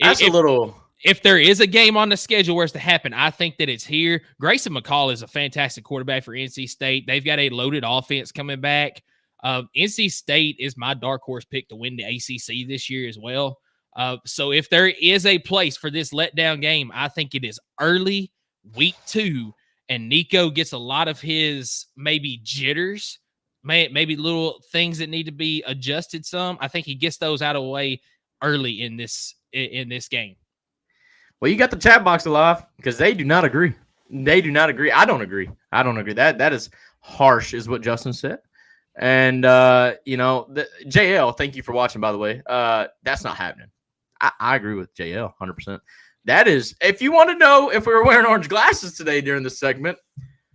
If there is a game on the schedule where it's to happen, I think that it's here. Grayson McCall is a fantastic quarterback for NC State. They've got a loaded offense coming back. NC State is my dark horse pick to win the ACC this year as well. So if there is a place for this letdown game, I think it is early week 2, and Nico gets a lot of his maybe jitters, maybe little things that need to be adjusted some. I think he gets those out of the way early in this game. Well, you got the chat box alive because they do not agree. They do not agree. I don't agree. That is harsh, is what Justin said. And JL, thank you for watching, by the way. That's not happening. I agree with JL 100%. That is, if you want to know if we were wearing orange glasses today during this segment,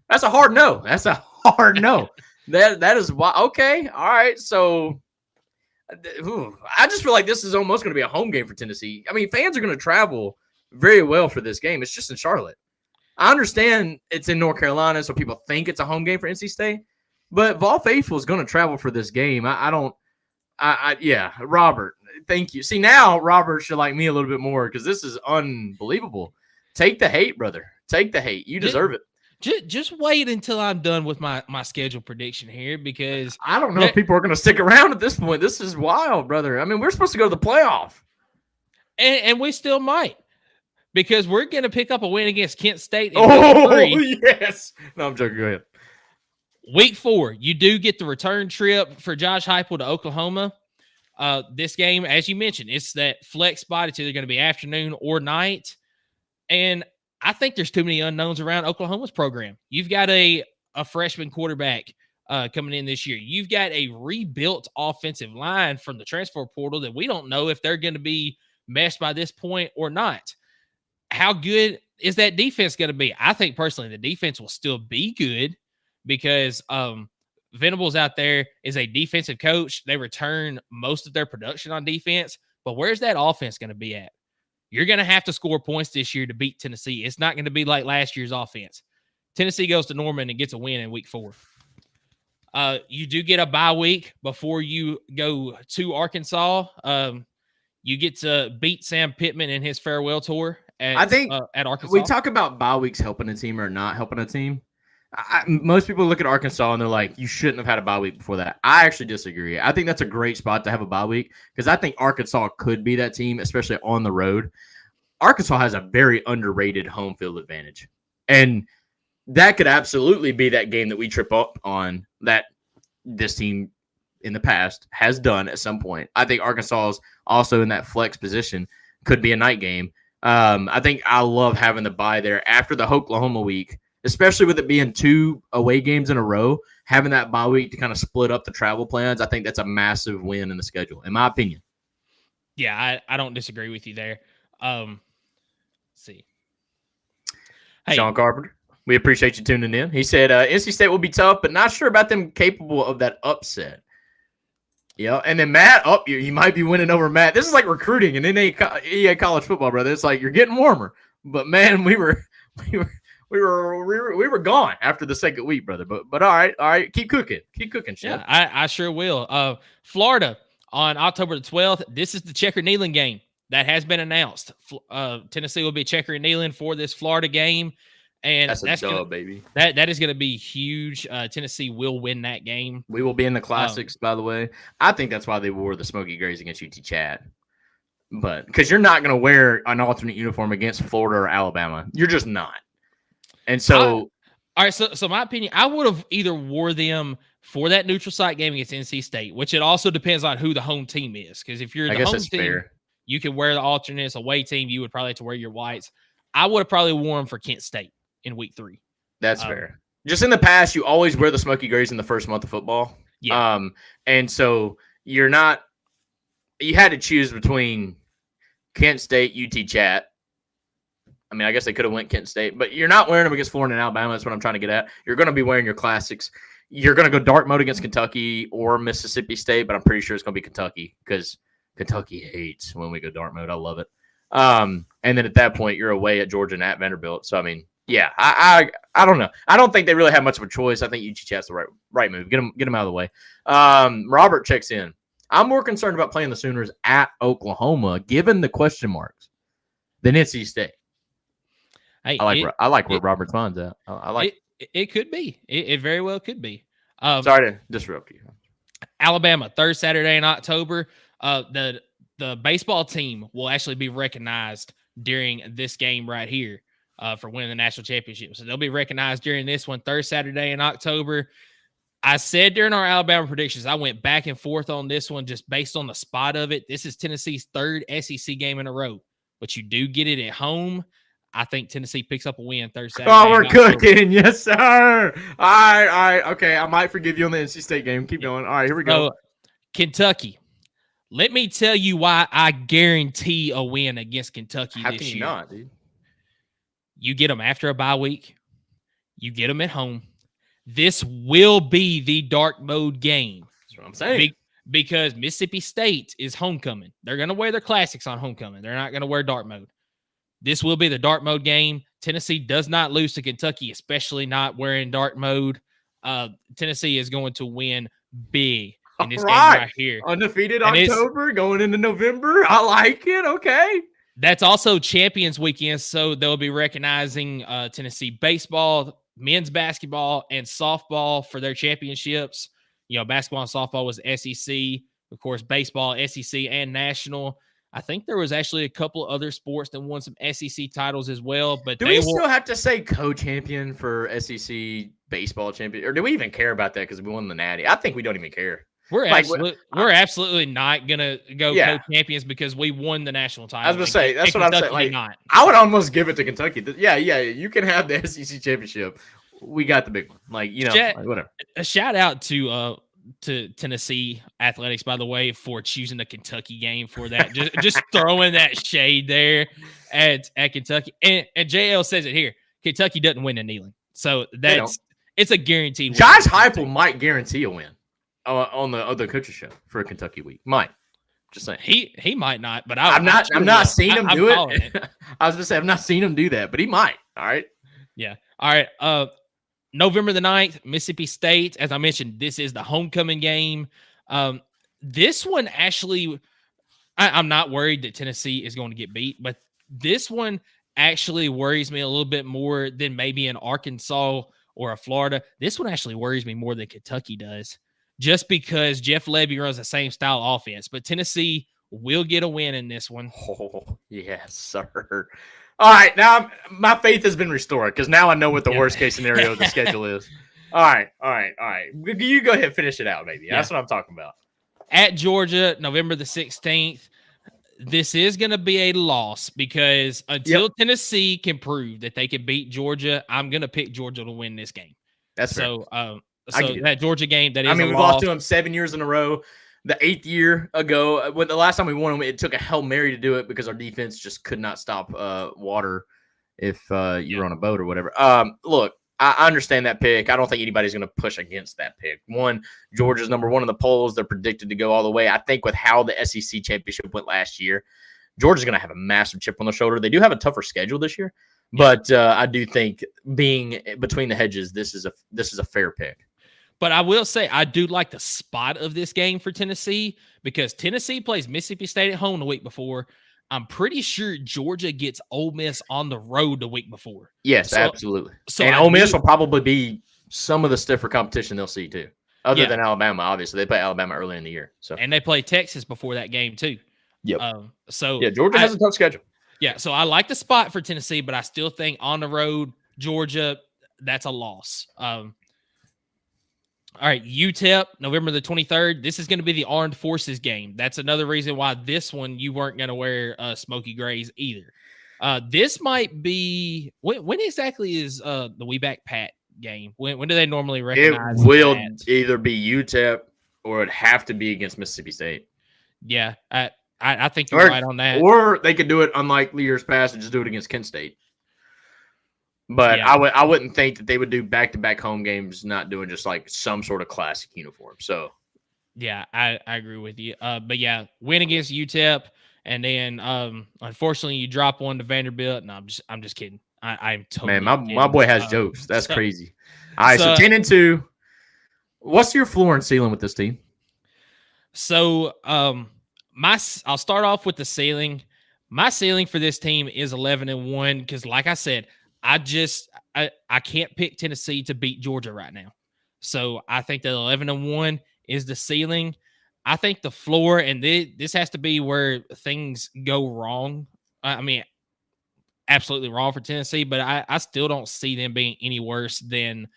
that's a hard no. That's a hard no. That is why. Okay, all right. So, I just feel like this is almost going to be a home game for Tennessee. I mean, fans are going to travel very well for this game. It's just in Charlotte. I understand it's in North Carolina, so people think it's a home game for NC State, but Vol Faithful is going to travel for this game. Yeah, Robert, thank you. See, now Robert should like me a little bit more because this is unbelievable. Take the hate, brother. Take the hate. You deserve it. Just wait until I'm done with my schedule prediction here, because I don't know if people are going to stick around at this point. This is wild, brother. I mean, we're supposed to go to the playoff. And we still might, because we're going to pick up a win against Kent State in Oh, week 3. Yes. No, I'm joking. Go ahead. Week 4, you do get the return trip for Josh Heupel to Oklahoma. This game, as you mentioned, it's that flex spot. It's either going to be afternoon or night. And I think there's too many unknowns around Oklahoma's program. You've got a freshman quarterback coming in this year. You've got a rebuilt offensive line from the transfer portal that we don't know if they're going to be meshed by this point or not. How good is that defense going to be? I think personally the defense will still be good, because Venables out there is a defensive coach. They return most of their production on defense, but where's that offense going to be at? You're going to have to score points this year to beat Tennessee. It's not going to be like last year's offense. Tennessee goes to Norman and gets a win in week 4. You do get a bye week before you go to Arkansas. You get to beat Sam Pittman in his farewell tour at Arkansas. We talk about bye weeks helping a team or not helping a team. Most people look at Arkansas and they're like, you shouldn't have had a bye week before that. I actually disagree. I think that's a great spot to have a bye week, because I think Arkansas could be that team, especially on the road. Arkansas has a very underrated home field advantage. And that could absolutely be that game that we trip up on that this team in the past has done at some point. I think Arkansas is also in that flex position. Could be a night game. I think I love having the bye there after the Oklahoma week, especially with it being 2 away games in a row. Having that bye week to kind of split up the travel plans, I think that's a massive win in the schedule, in my opinion. Yeah, I don't disagree with you there. Let's see. Hey, Sean Carpenter, we appreciate you tuning in. He said NC State will be tough, but not sure about them capable of that upset. Yeah, and then Matt, you might be winning over Matt. This is like recruiting and EA college football, brother. It's like you're getting warmer, but man, we were gone after the second week, brother. But all right, keep cooking, Chef. Yeah, I sure will. Florida on October the 12th. This is the checker kneeling game that has been announced. Tennessee will be checker and kneeling for this Florida game. And that's dub, baby. That is going to be huge. Tennessee will win that game. We will be in the classics, by the way. I think that's why they wore the Smoky Grays against UT Chat. But because you're not going to wear an alternate uniform against Florida or Alabama. You're just not. And so, all right. So my opinion, I would have either wore them for that neutral site game against NC State, which it also depends on who the home team is. Because if you're the home team, fair. You can wear the alternates. Away team, you would probably have to wear your whites. I would have probably worn them for Kent State in week 3. That's fair. Just in the past, you always wear the Smoky Grays in the first month of football. Yeah. And so you had to choose between Kent State, UT Chat. I mean, I guess they could have went Kent State, but you're not wearing them against Florida and Alabama. That's what I'm trying to get at. You're going to be wearing your classics. You're going to go dark mode against Kentucky or Mississippi State, but I'm pretty sure it's going to be Kentucky, because Kentucky hates when we go dark mode. I love it. And then at that point, you're away at Georgia and at Vanderbilt. So, I mean, yeah, I don't know. I don't think they really have much of a choice. I think UT Chat's the right move. Get them out of the way. Robert checks in. I'm more concerned about playing the Sooners at Oklahoma, given the question marks, than NC State. Hey, I like where Robert's mind's at. I like it. Could be. It very well could be. Sorry to disrupt you. Alabama, 3rd Saturday in October. The baseball team will actually be recognized during this game right here for winning the national championship. So they'll be recognized during this one, 3rd Saturday in October. I said during our Alabama predictions, I went back and forth on this one just based on the spot of it. This is Tennessee's 3rd SEC game in a row, but you do get it at home. I think Tennessee picks up a win 3rd Saturday. Oh, we're cooking. Yes, sir. All right. Okay, I might forgive you on the NC State game. Keep going. All right, here we go. Kentucky. Let me tell you why I guarantee a win against Kentucky How this can you year. not, dude? You get them after a bye week. You get them at home. This will be the dark mode game. That's what I'm saying. Because Mississippi State is homecoming. They're going to wear their classics on homecoming. They're not going to wear dark mode. This will be the dark mode game. Tennessee does not lose to Kentucky, especially not wearing dark mode. Tennessee is going to win big in this game right here. Undefeated October going into November. I like it. Okay. That's also Champions Weekend, so they'll be recognizing Tennessee baseball, men's basketball, and softball for their championships. You know, basketball and softball was SEC. Of course, baseball, SEC, and national. I think there was actually a couple other sports that won some SEC titles as well. But do we still have to say co-champion for SEC baseball champion? Or do we even care about that because we won the Natty? I think we don't even care. We're absolutely not gonna go co-champions because we won the national title. I was gonna say that's what I'm saying. Like, not. I would almost give it to Kentucky. Yeah, you can have the SEC championship. We got the big one. Like, you know, like whatever. A shout out to Tennessee athletics, by the way, for choosing the Kentucky game for that. just throwing that shade there at Kentucky. And JL says it here. Kentucky doesn't win in kneeling, so it's a guaranteed win. Josh Heupel might guarantee a win on the other coaches show for a Kentucky week. Might. Just saying. He might not, but I'm not seeing him do it. I was gonna say I've not seen him do that, but he might. All right. Yeah. All right. November the 9th, Mississippi State. As I mentioned, this is the homecoming game. This one actually, I'm not worried that Tennessee is going to get beat, but this one actually worries me a little bit more than maybe in Arkansas or a Florida. This one actually worries me more than Kentucky does, just because Jeff Lebby runs the same style offense. But Tennessee will get a win in this one. Oh, yes, sir. All right, now my faith has been restored because now I know what the worst case scenario of the schedule is. All right. You go ahead and finish it out, baby. That's what I'm talking about. At Georgia, November the 16th. This is going to be a loss because until Tennessee can prove that they can beat Georgia, I'm going to pick Georgia to win this game. That's so. Fair. So that Georgia game, that is. I mean, we've lost to them 7 years in a row. The 8th year ago, when the last time we won them, it took a Hail Mary to do it because our defense just could not stop water if you were on a boat or whatever. Look, I understand that pick. I don't think anybody's going to push against that pick. One, Georgia's number one in the polls. They're predicted to go all the way. I think with how the SEC championship went last year, Georgia's going to have a massive chip on their shoulder. They do have a tougher schedule this year, but I do think being between the hedges, this is a fair pick. But I will say I do like the spot of this game for Tennessee because Tennessee plays Mississippi State at home the week before. I'm pretty sure Georgia gets Ole Miss on the road the week before. Yes, absolutely. And Ole Miss will probably be some of the stiffer competition they'll see too, other than Alabama. Obviously, they play Alabama early in the year, and they play Texas before that game too. Yep. Georgia has a tough schedule. Yeah, so I like the spot for Tennessee, but I still think on the road, Georgia, that's a loss. All right, UTEP, November the 23rd. This is going to be the Armed Forces game. That's another reason why this one you weren't going to wear smoky grays either. This might be when exactly is the We Back Pat game? When do they normally recognize it? Will either be UTEP or it'd have to be against Mississippi State. Yeah, I think you're right on that. Or they could do it unlike years past and just do it against Kent State. But I wouldn't think that they would do back-to-back home games, not doing just like some sort of classic uniform. So, yeah, I agree with you. But yeah, win against UTEP, and then unfortunately you drop one to Vanderbilt. No, I'm just kidding. I'm totally my boy has jokes. That's crazy. All right, so 10-2. What's your floor and ceiling with this team? So I'll start off with the ceiling. My ceiling for this team is 11-1 because, like I said, I can't pick Tennessee to beat Georgia right now. So I think that 11-1 is the ceiling. I think the floor, and this has to be where things go wrong. I mean, absolutely wrong for Tennessee, but I still don't see them being any worse than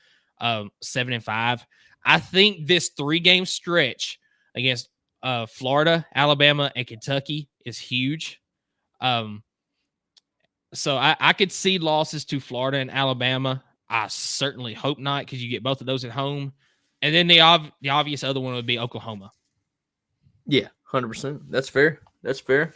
7-5. I think this 3-game stretch against Florida, Alabama, and Kentucky is huge. So I could see losses to Florida and Alabama. I certainly hope not because you get both of those at home. And then the obvious other one would be Oklahoma. Yeah, 100%. That's fair. That's fair.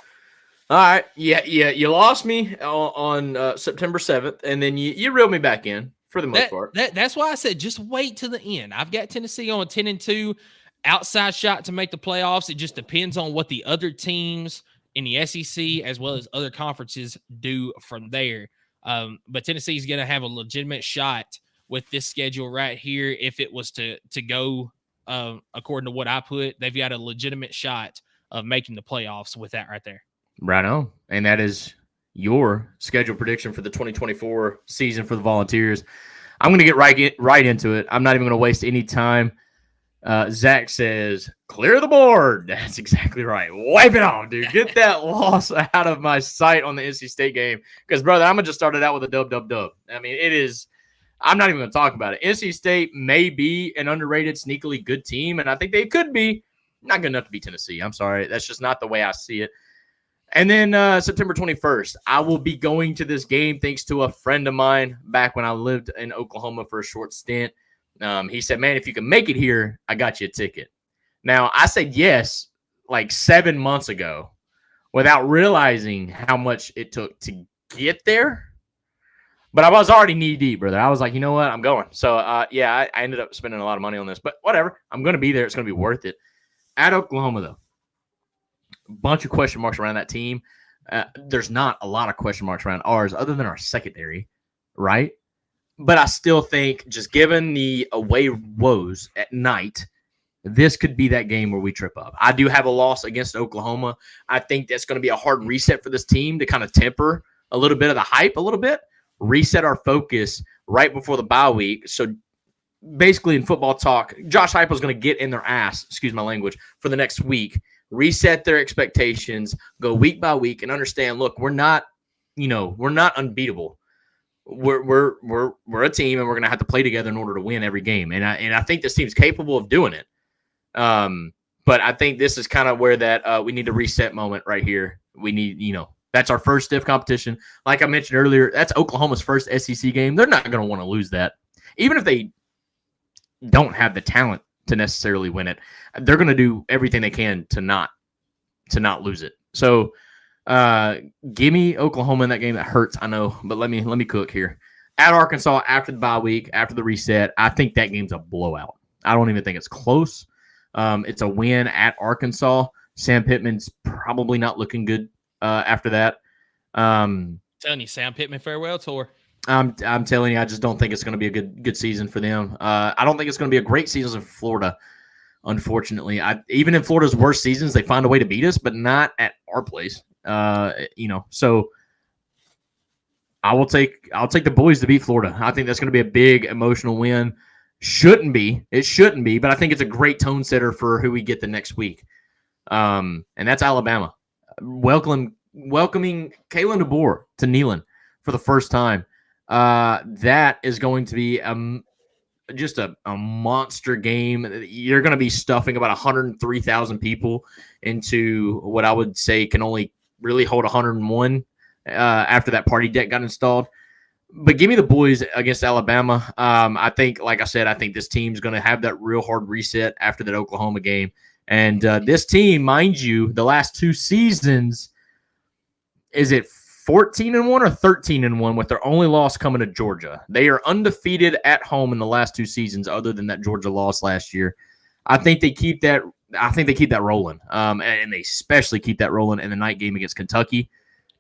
All right. Yeah. You lost me on September 7th, and then you reeled me back in for the most part. That's why I said just wait to the end. I've got Tennessee on 10-2, outside shot to make the playoffs. It just depends on what the other teams in the SEC as well as other conferences do from there. But Tennessee's going to have a legitimate shot with this schedule right here. If it was to go according to what I put, they've got a legitimate shot of making the playoffs with that right there. Right on. And that is your schedule prediction for the 2024 season for the Volunteers. I'm going to get right into it. I'm not even going to waste any time. Zach says, clear the board. That's exactly right. Wipe it off, dude. Get that loss out of my sight on the NC State game. Because, brother, I'm going to just start it out with a dub. I mean, it is – I'm not even going to talk about it. NC State may be an underrated, sneakily good team, and I think they could be. Not good enough to beat Tennessee. I'm sorry. That's just not the way I see it. And then September 21st, I will be going to this game thanks to a friend of mine back when I lived in Oklahoma for a short stint. He said, man, if you can make it here, I got you a ticket. Now, I said yes like 7 months ago without realizing how much it took to get there. But I was already knee-deep, brother. I was like, you know what? I'm going. So, I ended up spending a lot of money on this. But whatever. I'm going to be there. It's going to be worth it. At Oklahoma, though, a bunch of question marks around that team. There's not a lot of question marks around ours other than our secondary, right? But I still think, just given the away woes at night, this could be that game where we trip up. I do have a loss against Oklahoma. I think that's going to be a hard reset for this team to kind of temper a little bit of the hype a little bit, reset our focus right before the bye week. So basically in football talk, Josh Heupel is going to get in their ass, excuse my language, for the next week, reset their expectations, go week by week, and understand, look, we're not unbeatable. We're a team, and we're going to have to play together in order to win every game. And I think this team's capable of doing it. But I think this is kind of where that we need a reset moment right here. We need, that's our first stiff competition. Like I mentioned earlier, that's Oklahoma's first SEC game. They're not going to want to lose that. Even if they don't have the talent to necessarily win it, they're going to do everything they can to not lose it. So give me Oklahoma in that game. That hurts, I know, but let me cook here. At Arkansas after the bye week, after the reset, I think that game's a blowout. I don't even think it's close. It's a win at Arkansas. Sam Pittman's probably not looking good after that. Telling you, Sam Pittman farewell tour. I'm telling you, I just don't think it's going to be a good season for them. I don't think it's going to be a great season for Florida, unfortunately. Even in Florida's worst seasons, they find a way to beat us, but not at our place. So I'll take the boys to beat Florida. I think that's going to be a big emotional win. It shouldn't be, but I think it's a great tone setter for who we get the next week. And that's Alabama. Welcoming Kalen DeBoer to Neyland for the first time. That is going to be just a monster game. You're going to be stuffing about 103,000 people into what I would say can only really hold 101 after that party deck got installed. But give me the boys against Alabama. I think, like I said, I think this team's going to have that real hard reset after that Oklahoma game. And this team, mind you, the last two seasons, is it 14-1 or 13-1 with their only loss coming to Georgia? They are undefeated at home in the last two seasons, other than that Georgia loss last year. I think they keep that. I think they keep that rolling, and they especially keep that rolling in the night game against Kentucky.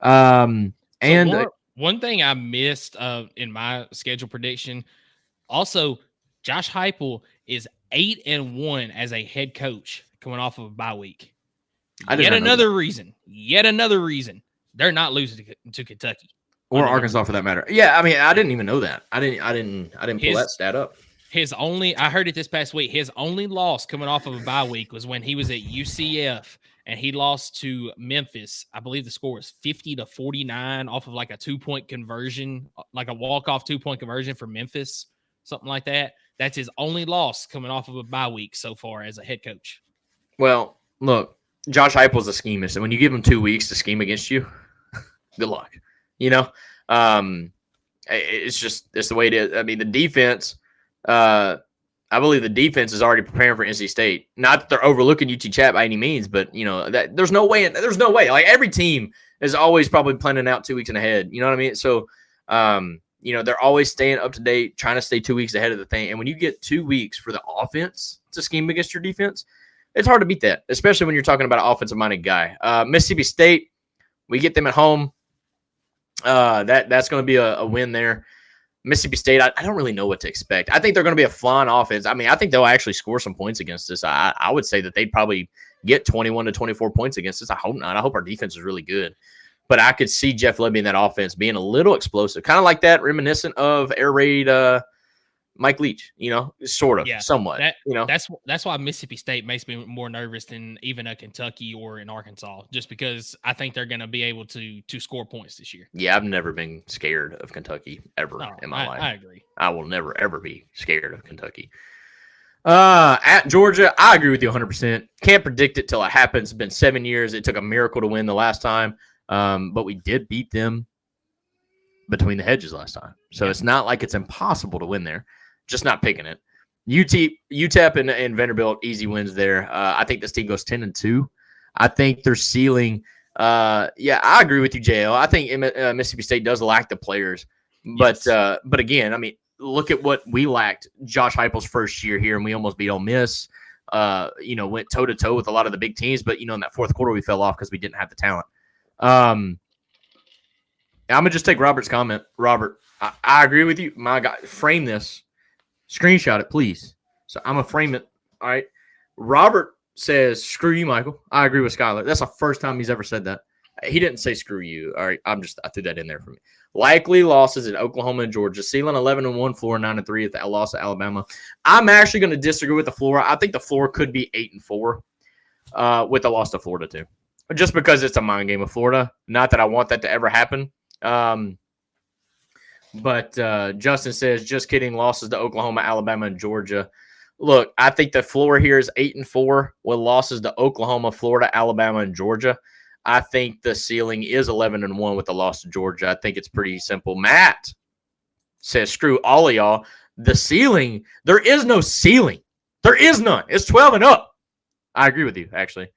One thing I missed in my schedule prediction, also Josh Heupel is 8-1 as a head coach coming off of a bye week. Yet another reason they're not losing to Kentucky or Arkansas for that matter. Yeah, I mean, I didn't even know that. I didn't pull that stat up. I heard it this past week. His only loss coming off of a bye week was when he was at UCF and he lost to Memphis. I believe the score was 50-49 off of like a 2-point conversion, like a walk-off 2-point conversion for Memphis, something like that. That's his only loss coming off of a bye week so far as a head coach. Well, look, Josh Heupel's a schemist, and when you give him 2 weeks to scheme against you, good luck. It's the way it is. I mean, the defense, I I believe the defense is already preparing for NC State. Not that they're overlooking UT Chat by any means, but that there's no way. Like every team is always probably planning out 2 weeks ahead. You know what I mean? So, they're always staying up to date, trying to stay 2 weeks ahead of the thing. And when you get 2 weeks for the offense to scheme against your defense, it's hard to beat that, especially when you're talking about an offensive-minded guy. Mississippi State, we get them at home. That's going to be a win there. Mississippi State, I don't really know what to expect. I think they're going to be a flying offense. I mean, I think they'll actually score some points against us. I would say that they'd probably get 21 to 24 points against us. I hope not. I hope our defense is really good. But I could see Jeff Lebby in that offense being a little explosive, kind of like that, reminiscent of air raid Mike Leach, sort of, somewhat. That's why Mississippi State makes me more nervous than even a Kentucky or an Arkansas, just because I think they're going to be able to score points this year. Yeah, I've never been scared of Kentucky ever in my life. I agree. I will never, ever be scared of Kentucky. At Georgia, I agree with you 100%. Can't predict it till it happens. It's been 7 years. It took a miracle to win the last time, but we did beat them between the hedges last time. So it's not like it's impossible to win there. Just not picking it. UTEP and Vanderbilt, easy wins there. I think this team goes 10-2. I think their ceiling. I agree with you, JL. I think Mississippi State does lack the players, but again, I mean, look at what we lacked. Josh Heupel's first year here, and we almost beat Ole Miss. Went toe to toe with a lot of the big teams, but in that fourth quarter we fell off because we didn't have the talent. I'm gonna just take Robert's comment. Robert, I agree with you. My God, frame this. Screenshot it, please. So I'm going to frame it. All right. Robert says, screw you, Michael. I agree with Skylar. That's the first time he's ever said that. He didn't say screw you. All right. I threw that in there for me. Likely losses at Oklahoma and Georgia. Ceiling 11-1, floor 9-3 at the loss at Alabama. I'm actually going to disagree with the floor. I think the floor could be 8-4 with the loss to Florida too. Just because it's a mind game of Florida. Not that I want that to ever happen. But Justin says, just kidding, losses to Oklahoma, Alabama, and Georgia. Look, I think the floor here is 8-4 with losses to Oklahoma, Florida, Alabama, and Georgia. I think the ceiling is 11-1 with the loss to Georgia. I think it's pretty simple. Matt says, screw all of y'all. The ceiling, there is no ceiling. There is none. It's 12 and up. I agree with you, actually.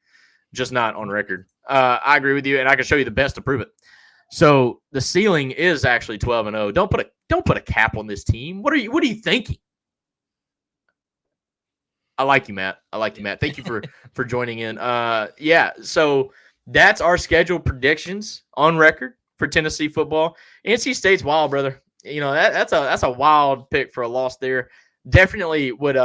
Just not on record. I agree with you, and I can show you the best to prove it. So the ceiling is actually 12-0. Don't put a cap on this team. What are you thinking? I like you, Matt. Thank you for joining in. So that's our schedule predictions on record for Tennessee football. NC State's wild, brother. That's a wild pick for a loss there. Definitely would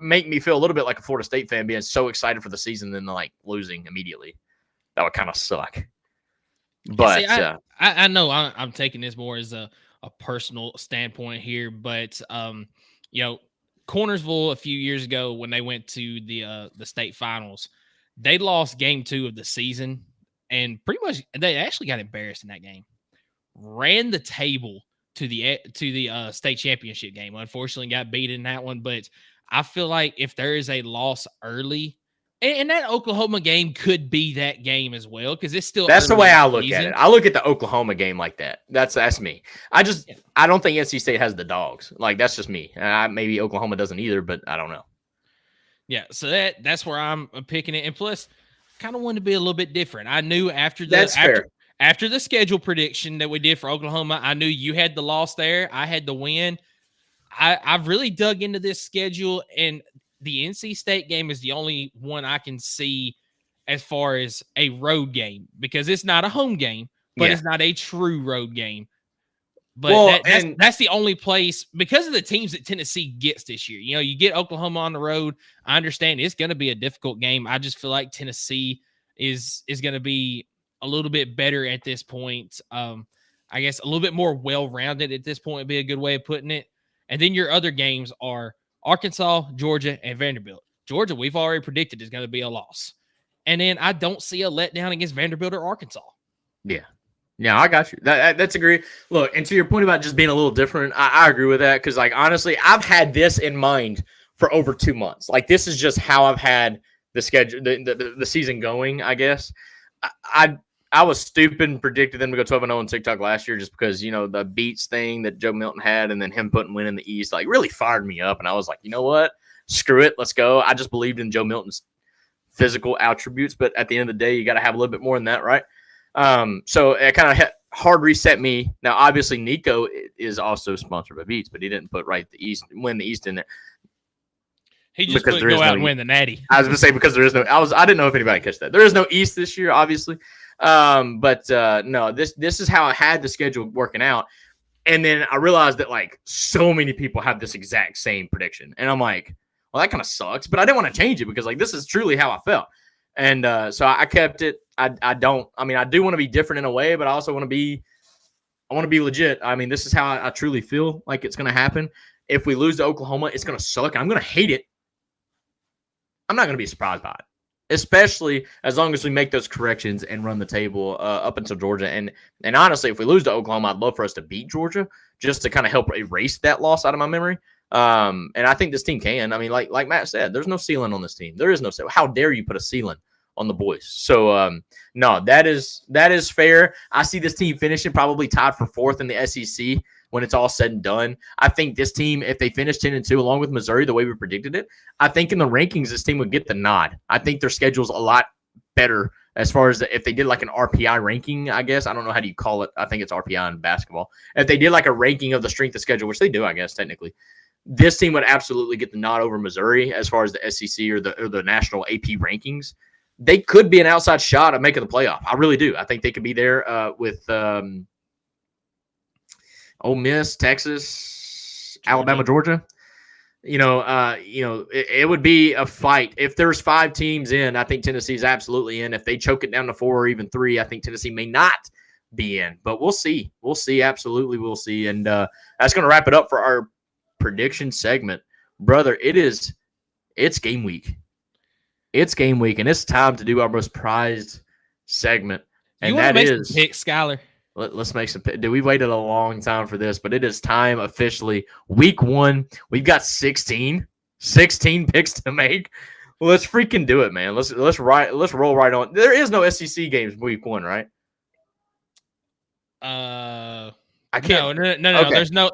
make me feel a little bit like a Florida State fan being so excited for the season and then losing immediately. That would kind of suck. But see, I know I'm taking this more as a personal standpoint here, but Cornersville a few years ago when they went to the state finals, they lost game 2 of the season, and pretty much they actually got embarrassed in that game. Ran the table to the state championship game. Unfortunately, got beat in that one, but I feel like if there is a loss early. And that Oklahoma game could be that game as well because it's still. That's the way I look at it. I look at the Oklahoma game like that. That's me. I don't think NC State has the dogs. That's just me. Maybe Oklahoma doesn't either, but I don't know. Yeah, so that's where I'm picking it. And plus, kind of wanted to be a little bit different. I knew after the schedule prediction that we did for Oklahoma, I knew you had the loss there. I had the win. I've really dug into this schedule, and the NC State game is the only one I can see as far as a road game because it's not a home game, but it's not a true road game. But that's the only place because of the teams that Tennessee gets this year. You get Oklahoma on the road. I understand it's going to be a difficult game. I just feel like Tennessee is going to be a little bit better at this point. I guess a little bit more well-rounded at this point would be a good way of putting it. And then your other games are Arkansas, Georgia, and Vanderbilt. Georgia, we've already predicted is going to be a loss. And then I don't see a letdown against Vanderbilt or Arkansas. Yeah. Yeah, I got you. That's agree. Look, and to your point about just being a little different, I agree with that because, honestly, I've had this in mind for over 2 months. This is just how I've had the schedule, the season going, I guess. I was stupid and predicted them to go 12-0 on TikTok last year just because, the beats thing that Joe Milton had and then him putting win in the East, like, really fired me up. And I was like, you know what? Screw it. Let's go. I just believed in Joe Milton's physical attributes. But at the end of the day, you got to have a little bit more than that, right? So it kind of hard reset me. Now, obviously, Nico is also sponsored by Beats, but he didn't put win the East in there. He just couldn't go out and win the Natty. I was going to say because there is no. I didn't know if anybody catch that. There is no East this year, obviously. But no, this is how I had the schedule working out, and then I realized that like so many people have this exact same prediction, and I'm like, well, that kind of sucks. But I didn't want to change it because like this is truly how I felt, and so I kept it. I do want to be different in a way, but I also want to be. I want to be legit. I mean, this is how I truly feel like it's going to happen. If we lose to Oklahoma, it's going to suck. I'm going to hate it. I'm not going to be surprised by it, especially as long as we make those corrections and run the table up until Georgia. And honestly, if we lose to Oklahoma, I'd love for us to beat Georgia just to kind of help erase that loss out of my memory. And I think this team can. I mean, like Matt said, there's no ceiling on this team. There is no ceiling. How dare you put a ceiling on the boys? So, no, that is fair. I see this team finishing probably tied for 4th in the SEC when it's all said and done. I think this team, if they finish 10-2 along with Missouri the way we predicted it, I think in the rankings this team would get the nod. I think their schedule's a lot better as far as if they did like an RPI ranking, I guess. I don't know how do you call it. I think it's RPI in basketball. If they did like a ranking of the strength of schedule, which they do, I guess, technically, this team would absolutely get the nod over Missouri as far as the SEC or the national AP rankings. They could be an outside shot of making the playoff. I really do. I think they could be there with Ole Miss, Texas, Georgia. Alabama, Georgia. It would be a fight. If there's 5 teams in, I think Tennessee's absolutely in. If they choke it down to 4 or even 3, I think Tennessee may not be in. But we'll see. We'll see. Absolutely, we'll see. And that's going to wrap it up for our prediction segment. Brother, it's game week. It's game week, and it's time to do our most prized segment. And that is pick, Skylar. Let's make some. Dude, we waited a long time for this, but it is time officially. Week 1, we've got 16 picks to make. Let's freaking do it, man. Let's roll right on. There is no SEC games week 1, right? I can't. No. Okay. There's no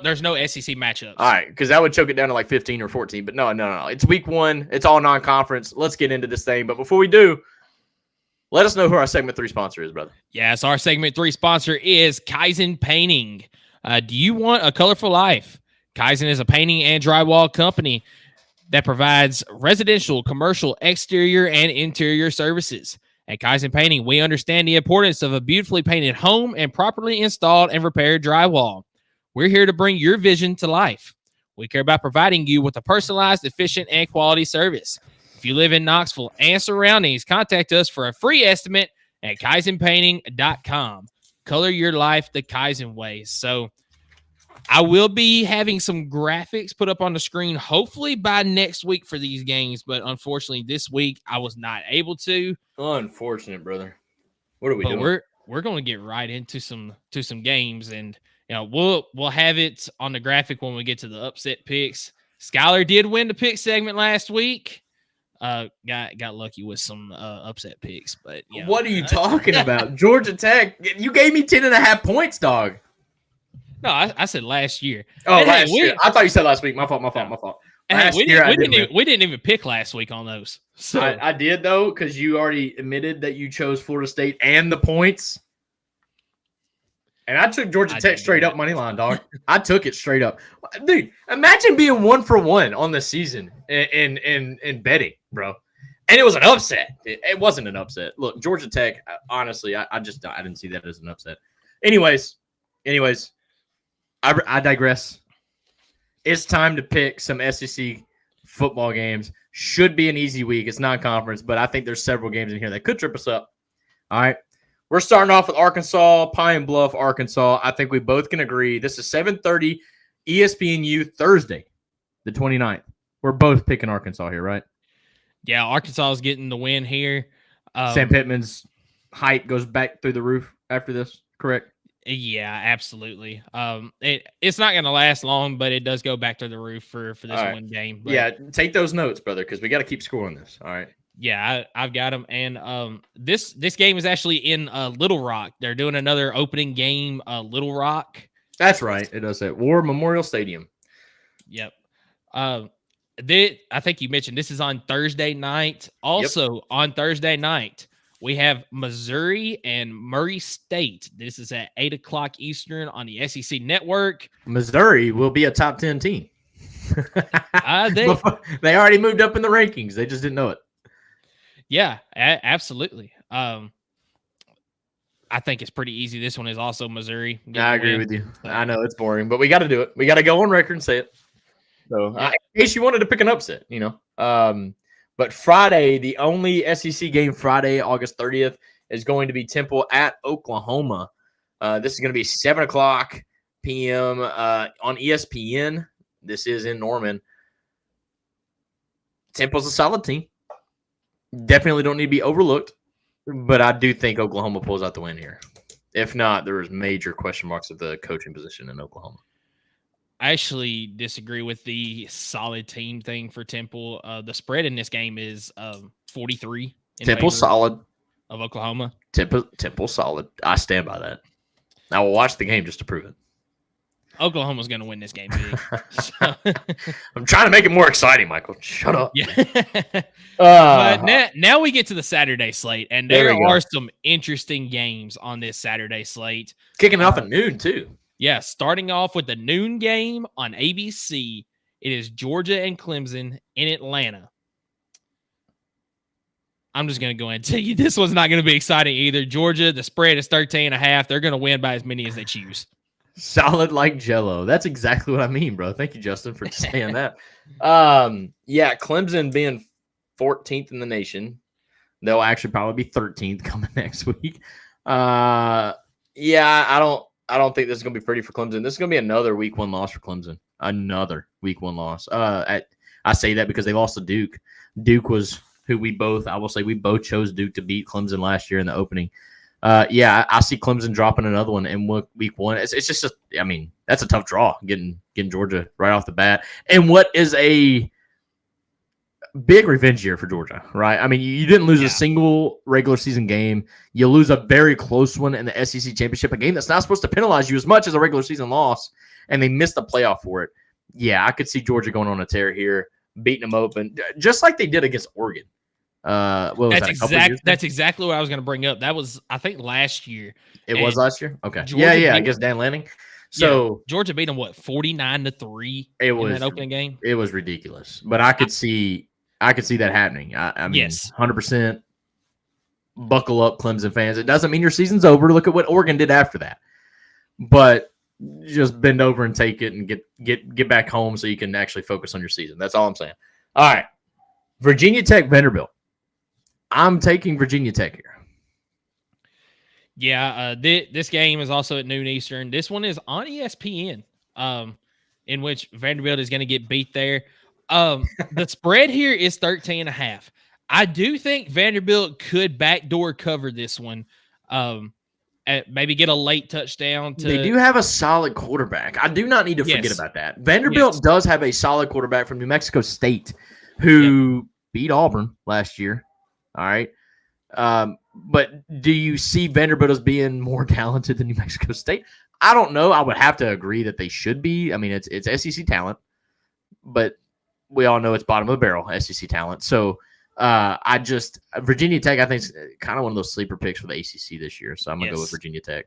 SEC matchups. All right, because that would choke it down to like 15 or 14. But no. It's week 1. It's all non-conference. Let's get into this thing. But before we do, let us know who our segment 3 sponsor is, brother. Yes, our segment 3 sponsor is Kaizen Painting. Do you want a colorful life? Kaizen is a painting and drywall company that provides residential, commercial, exterior, and interior services. At Kaizen Painting, we understand the importance of a beautifully painted home and properly installed and repaired drywall. We're here to bring your vision to life. We care about providing you with a personalized, efficient, and quality service. If you live in Knoxville and surroundings, contact us for a free estimate at KaizenPainting.com. Color your life the Kaizen way. So I will be having some graphics put up on the screen, hopefully by next week for these games. But unfortunately, this week I was not able to. Unfortunate, brother. What are we doing? We're going to get right into some games, and we'll have it on the graphic when we get to the upset picks. Skylar did win the pick segment last week. Got lucky with some upset picks, but what are you talking about? Georgia Tech, you gave me 10.5 points, dog. No, I said last year. Oh, last year. I thought you said last week. My fault. We didn't even pick last week on those. So I did though, because you already admitted that you chose Florida State and the points. And I took Georgia Tech straight up money line, dog. I took it straight up. Dude, imagine being 1-for-1 on the season in betting, bro. And it was an upset. It wasn't an upset. Look, Georgia Tech, honestly, I didn't see that as an upset. Anyways, I digress. It's time to pick some SEC football games. Should be an easy week. It's non-conference, but I think there's several games in here that could trip us up. All right. We're starting off with Arkansas, Pine Bluff, Arkansas. I think we both can agree. This is 7:30 ESPNU Thursday, the 29th. We're both picking Arkansas here, right? Yeah, Arkansas is getting the win here. Sam Pittman's hype goes back through the roof after this, correct? Yeah, absolutely. It's not going to last long, but it does go back to the roof for this one game. But yeah, take those notes, brother, because we got to keep scoring this. All right. Yeah, I've got them. And this game is actually in Little Rock. They're doing another opening game, Little Rock. That's right. It does say War Memorial Stadium. Yep. I think you mentioned this is on Thursday night. Also on Thursday night, we have Missouri and Murray State. This is at 8:00 Eastern on the SEC Network. Missouri will be a top 10 team. They already moved up in the rankings. They just didn't know it. Yeah, absolutely. I think it's pretty easy. This one is also Missouri. I agree with you. I know it's boring, but we got to do it. We got to go on record and say it. So, in case you wanted to pick an upset, but Friday, the only SEC game Friday, August 30th, is going to be Temple at Oklahoma. This is going to be 7:00 p.m. On ESPN. This is in Norman. Temple's a solid team. Definitely don't need to be overlooked, but I do think Oklahoma pulls out the win here. If not, there's major question marks of the coaching position in Oklahoma. I actually disagree with the solid team thing for Temple. The spread in this game is 43. Temple solid of Oklahoma. Temple solid. I stand by that. I will watch the game just to prove it. Oklahoma's going to win this game big. I'm trying to make it more exciting, Michael. Shut up. Yeah. But now we get to the Saturday slate, and there are some interesting games on this Saturday slate. Kicking off at noon, too. Yeah, starting off with the noon game on ABC. It is Georgia and Clemson in Atlanta. I'm just going to go ahead and tell you this one's not going to be exciting either. Georgia, the spread is 13.5. They're going to win by as many as they choose. Solid like Jello. That's exactly what I mean, bro. Thank you, Justin, for saying that. Yeah, Clemson being 14th in the nation. They'll actually probably be 13th coming next week. Yeah, I don't think this is going to be pretty for Clemson. This is going to be another week 1 loss for Clemson. Another week 1 loss. I say that because they lost to Duke. Duke was who we both chose Duke to beat Clemson last year in the opening. Yeah, I see Clemson dropping another one in week 1. It's just that's a tough draw getting Georgia right off the bat. And what is a big revenge year for Georgia, right? I mean, you didn't lose a single regular season game. You lose a very close one in the SEC championship, a game that's not supposed to penalize you as much as a regular season loss, and they missed the playoff for it. Yeah, I could see Georgia going on a tear here, beating them open, just like they did against Oregon. That's exactly what I was going to bring up. That was, I think, last year. It was last year? Okay. Georgia I guess Dan Lanning. So Georgia beat them 49-3 in that opening game. It was ridiculous. But I could see that happening. I mean, yes. 100% buckle up, Clemson fans. It doesn't mean your season's over. Look at what Oregon did after that. But just bend over and take it and get back home so you can actually focus on your season. That's all I'm saying. All right. Virginia Tech, Vanderbilt. I'm taking Virginia Tech here. Yeah, this game is also at noon Eastern. This one is on ESPN, in which Vanderbilt is going to get beat there. The spread here is 13.5. I do think Vanderbilt could backdoor cover this one. Maybe get a late touchdown. They do have a solid quarterback. I do not need to forget about that. Vanderbilt does have a solid quarterback from New Mexico State who beat Auburn last year. All right. But do you see Vanderbilt as being more talented than New Mexico State? I don't know. I would have to agree that they should be. I mean, it's SEC talent, but we all know it's bottom of the barrel SEC talent. So Virginia Tech, I think, is kind of one of those sleeper picks for the ACC this year. So I'm going to go with Virginia Tech.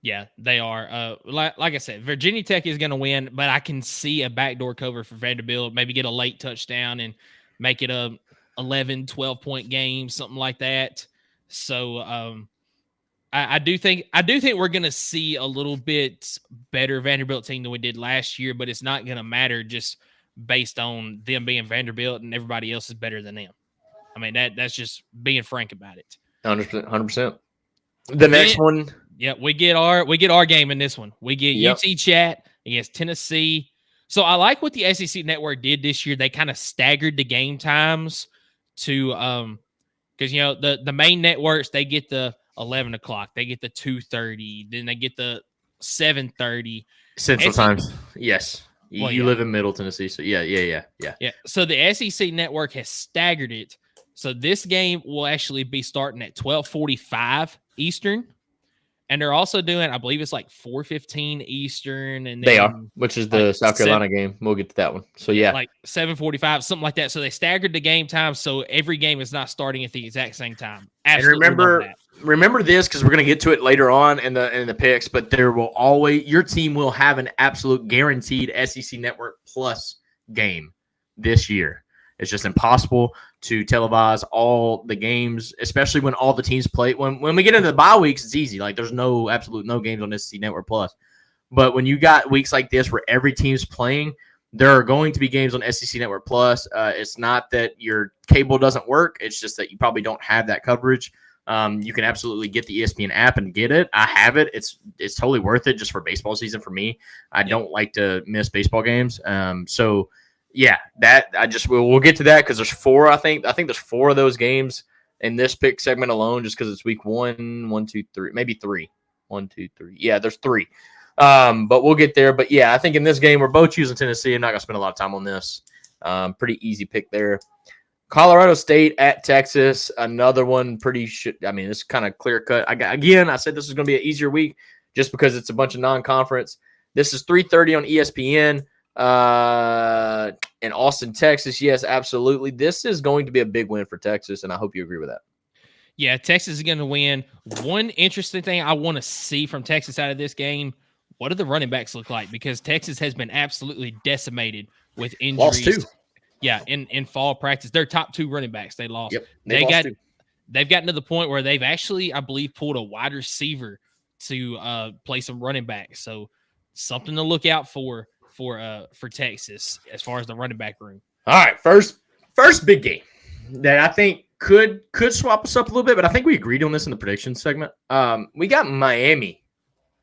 Yeah, they are. Like I said, Virginia Tech is going to win, but I can see a backdoor cover for Vanderbilt, maybe get a late touchdown and make it a 11, 12-point game, something like that. So I do think we're going to see a little bit better Vanderbilt team than we did last year, but it's not going to matter just based on them being Vanderbilt and everybody else is better than them. I mean, that's just being frank about it. 100%. The next one. Yeah, we get our game in this one. We get UT Chat against Tennessee. So I like what the SEC Network did this year. They kind of staggered the game times to because the main networks, they get the 11 o'clock, they get the 2:30, then they get the 7:30 Central Times. Yes, you live in Middle Tennessee, so yeah. So the SEC Network has staggered it So this game will actually be starting at 12:45 Eastern. And they're also doing, I believe it's like 4:15 Eastern. And They then are, which is the like South Carolina game. We'll get to that one. So, yeah. like 7:45, something like that. So they staggered the game time, so every game is not starting at the exact same time. Absolutely. And remember this, because we're going to get to it later on in the picks, but there will always, your team will have an absolute guaranteed SEC Network Plus game this year. It's just impossible to televise all the games, especially when all the teams play. When we get into the bye weeks, it's easy. Like, there's no games on SEC Network Plus. But when you got weeks like this where every team's playing, there are going to be games on SEC Network Plus. It's not that your cable doesn't work. It's just that you probably don't have that coverage. You can absolutely get the ESPN app and get it. I have it. It's totally worth it just for baseball season for me. I don't like to miss baseball games. So yeah, we'll get to that because there's 4. I think there's 4 of those games in this pick segment alone, just because it's week 1, 2, 3, maybe 3. 1, 2, 3. Yeah, there's 3. But we'll get there. But yeah, I think in this game we're both choosing Tennessee. I'm not gonna spend a lot of time on this. Pretty easy pick there. Colorado State at Texas, another one. It's kind of clear cut. I said this is gonna be an easier week just because it's a bunch of non-conference. This is 3:30 on ESPN. In Austin, Texas. Yes, absolutely. This is going to be a big win for Texas, and I hope you agree with that. Yeah, Texas is going to win. One interesting thing I want to see from Texas out of this game, what do the running backs look like? Because Texas has been absolutely decimated with injuries. Lost 2. Yeah, in fall practice. Their top 2 running backs they lost. Yep, they've gotten to the point where they've actually, I believe, pulled a wide receiver to play some running backs. So something to look out for Texas as far as the running back room. All right, first big game that I think could swap us up a little bit, but I think we agreed on this in the prediction segment. We got Miami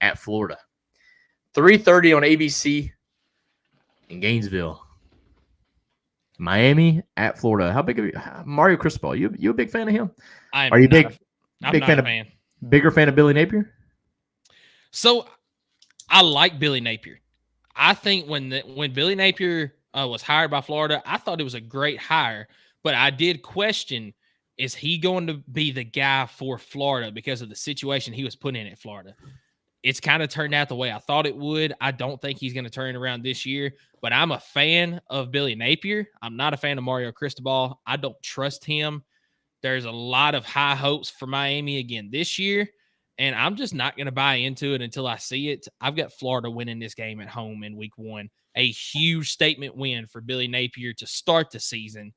at Florida, 3:30 on ABC in Gainesville. Miami at Florida. How big of you, Mario Cristobal? You a big fan of him? Are you big fan? Bigger fan of Billy Napier? So I like Billy Napier. I think when Billy Napier was hired by Florida, I thought it was a great hire, but I did question, is he going to be the guy for Florida because of the situation he was put in at Florida? It's kind of turned out the way I thought it would. I don't think he's going to turn it around this year, but I'm a fan of Billy Napier. I'm not a fan of Mario Cristobal. I don't trust him. There's a lot of high hopes for Miami again this year, and I'm just not going to buy into it until I see it. I've got Florida winning this game at home in week 1. A huge statement win for Billy Napier to start the season.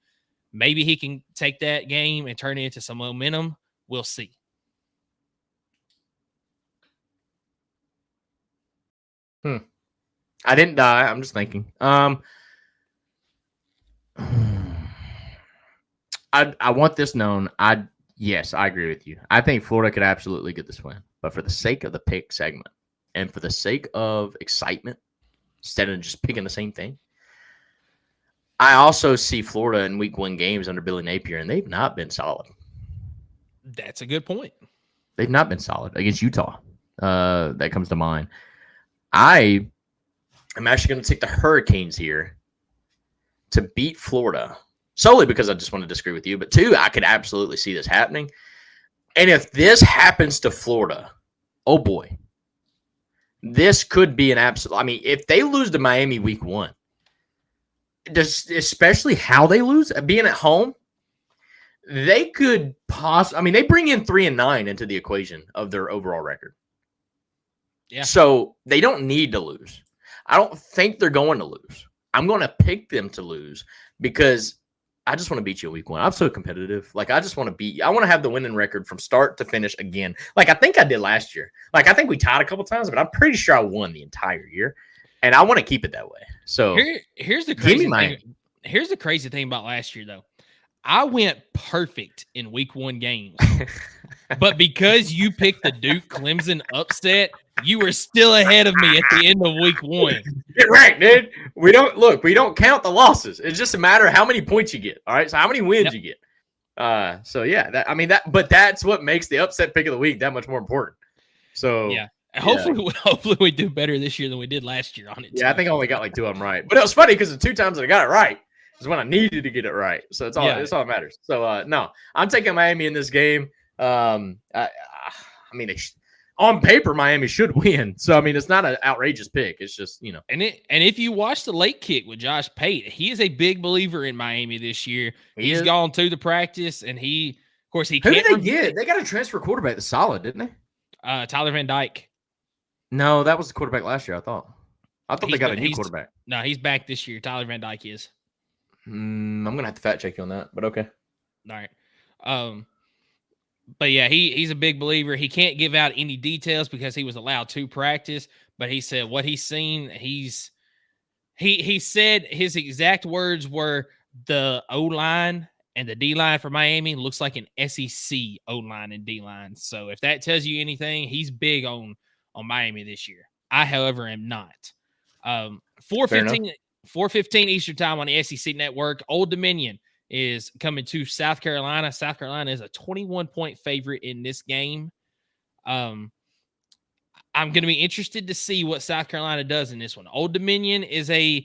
Maybe he can take that game and turn it into some momentum. We'll see. I didn't die. I'm just thinking. I want this known. Yes, I agree with you. I think Florida could absolutely get this win. But for the sake of the pick segment and for the sake of excitement, instead of just picking the same thing, I also see Florida in week 1 games under Billy Napier, and they've not been solid. That's a good point. They've not been solid against Utah. That comes to mind. I am actually going to take the Hurricanes here to beat Florida, solely because I just want to disagree with you. But 2, I could absolutely see this happening. And if this happens to Florida, oh boy, this could be an absolute. I mean, if they lose to Miami week 1, especially how they lose, being at home, they could possibly. I mean, they bring in 3-9 into the equation of their overall record. Yeah. So they don't need to lose. I don't think they're going to lose. I'm going to pick them to lose because I just want to beat you in week 1. I'm so competitive. Like, I just want to beat you. I want to have the winning record from start to finish again. Like, I think I did last year. Like, I think we tied a couple times, but I'm pretty sure I won the entire year. And I want to keep it that way. So here's the crazy thing. Here's the crazy thing about last year, though. I went perfect in week 1 games. But because you picked the Duke Clemson upset, you were still ahead of me at the end of week 1. Get right, dude. We don't count the losses. It's just a matter of how many points you get. All right. So how many wins you get. So yeah, but that's what makes the upset pick of the week that much more important. So yeah. Hopefully we do better this year than we did last year on it. Yeah, I think I only got like 2 of them right. But it was funny because the 2 times that I got it right, is when I needed to get it right. So it's all Yeah. that matters. So no, I'm taking Miami in this game. I mean, on paper, Miami should win. So I mean, it's not an outrageous pick. It's just And if you watch the late kick with Josh Pate, he is a big believer in Miami this year. He's gone to the practice, and of course, he Who can't. did they get? They got a transfer quarterback that's solid, didn't they? Tyler Van Dyke. No, that was the quarterback last year. I thought they got a new quarterback. No, he's back this year. Tyler Van Dyke is. I'm gonna have to fact check you on that, but okay. All right. But yeah, he's a big believer. He can't give out any details because he was allowed to practice, but he said what he's seen, he said his exact words were the O-line and the D-line for Miami looks like an SEC O-line and D-line. So if that tells you anything, he's big on Miami this year. I, however, am not. 4:15 Eastern time on the SEC Network. Old Dominion is coming to South Carolina. South Carolina is a 21-point favorite in this game. I'm going to be interested to see what South Carolina does in this one. Old Dominion is a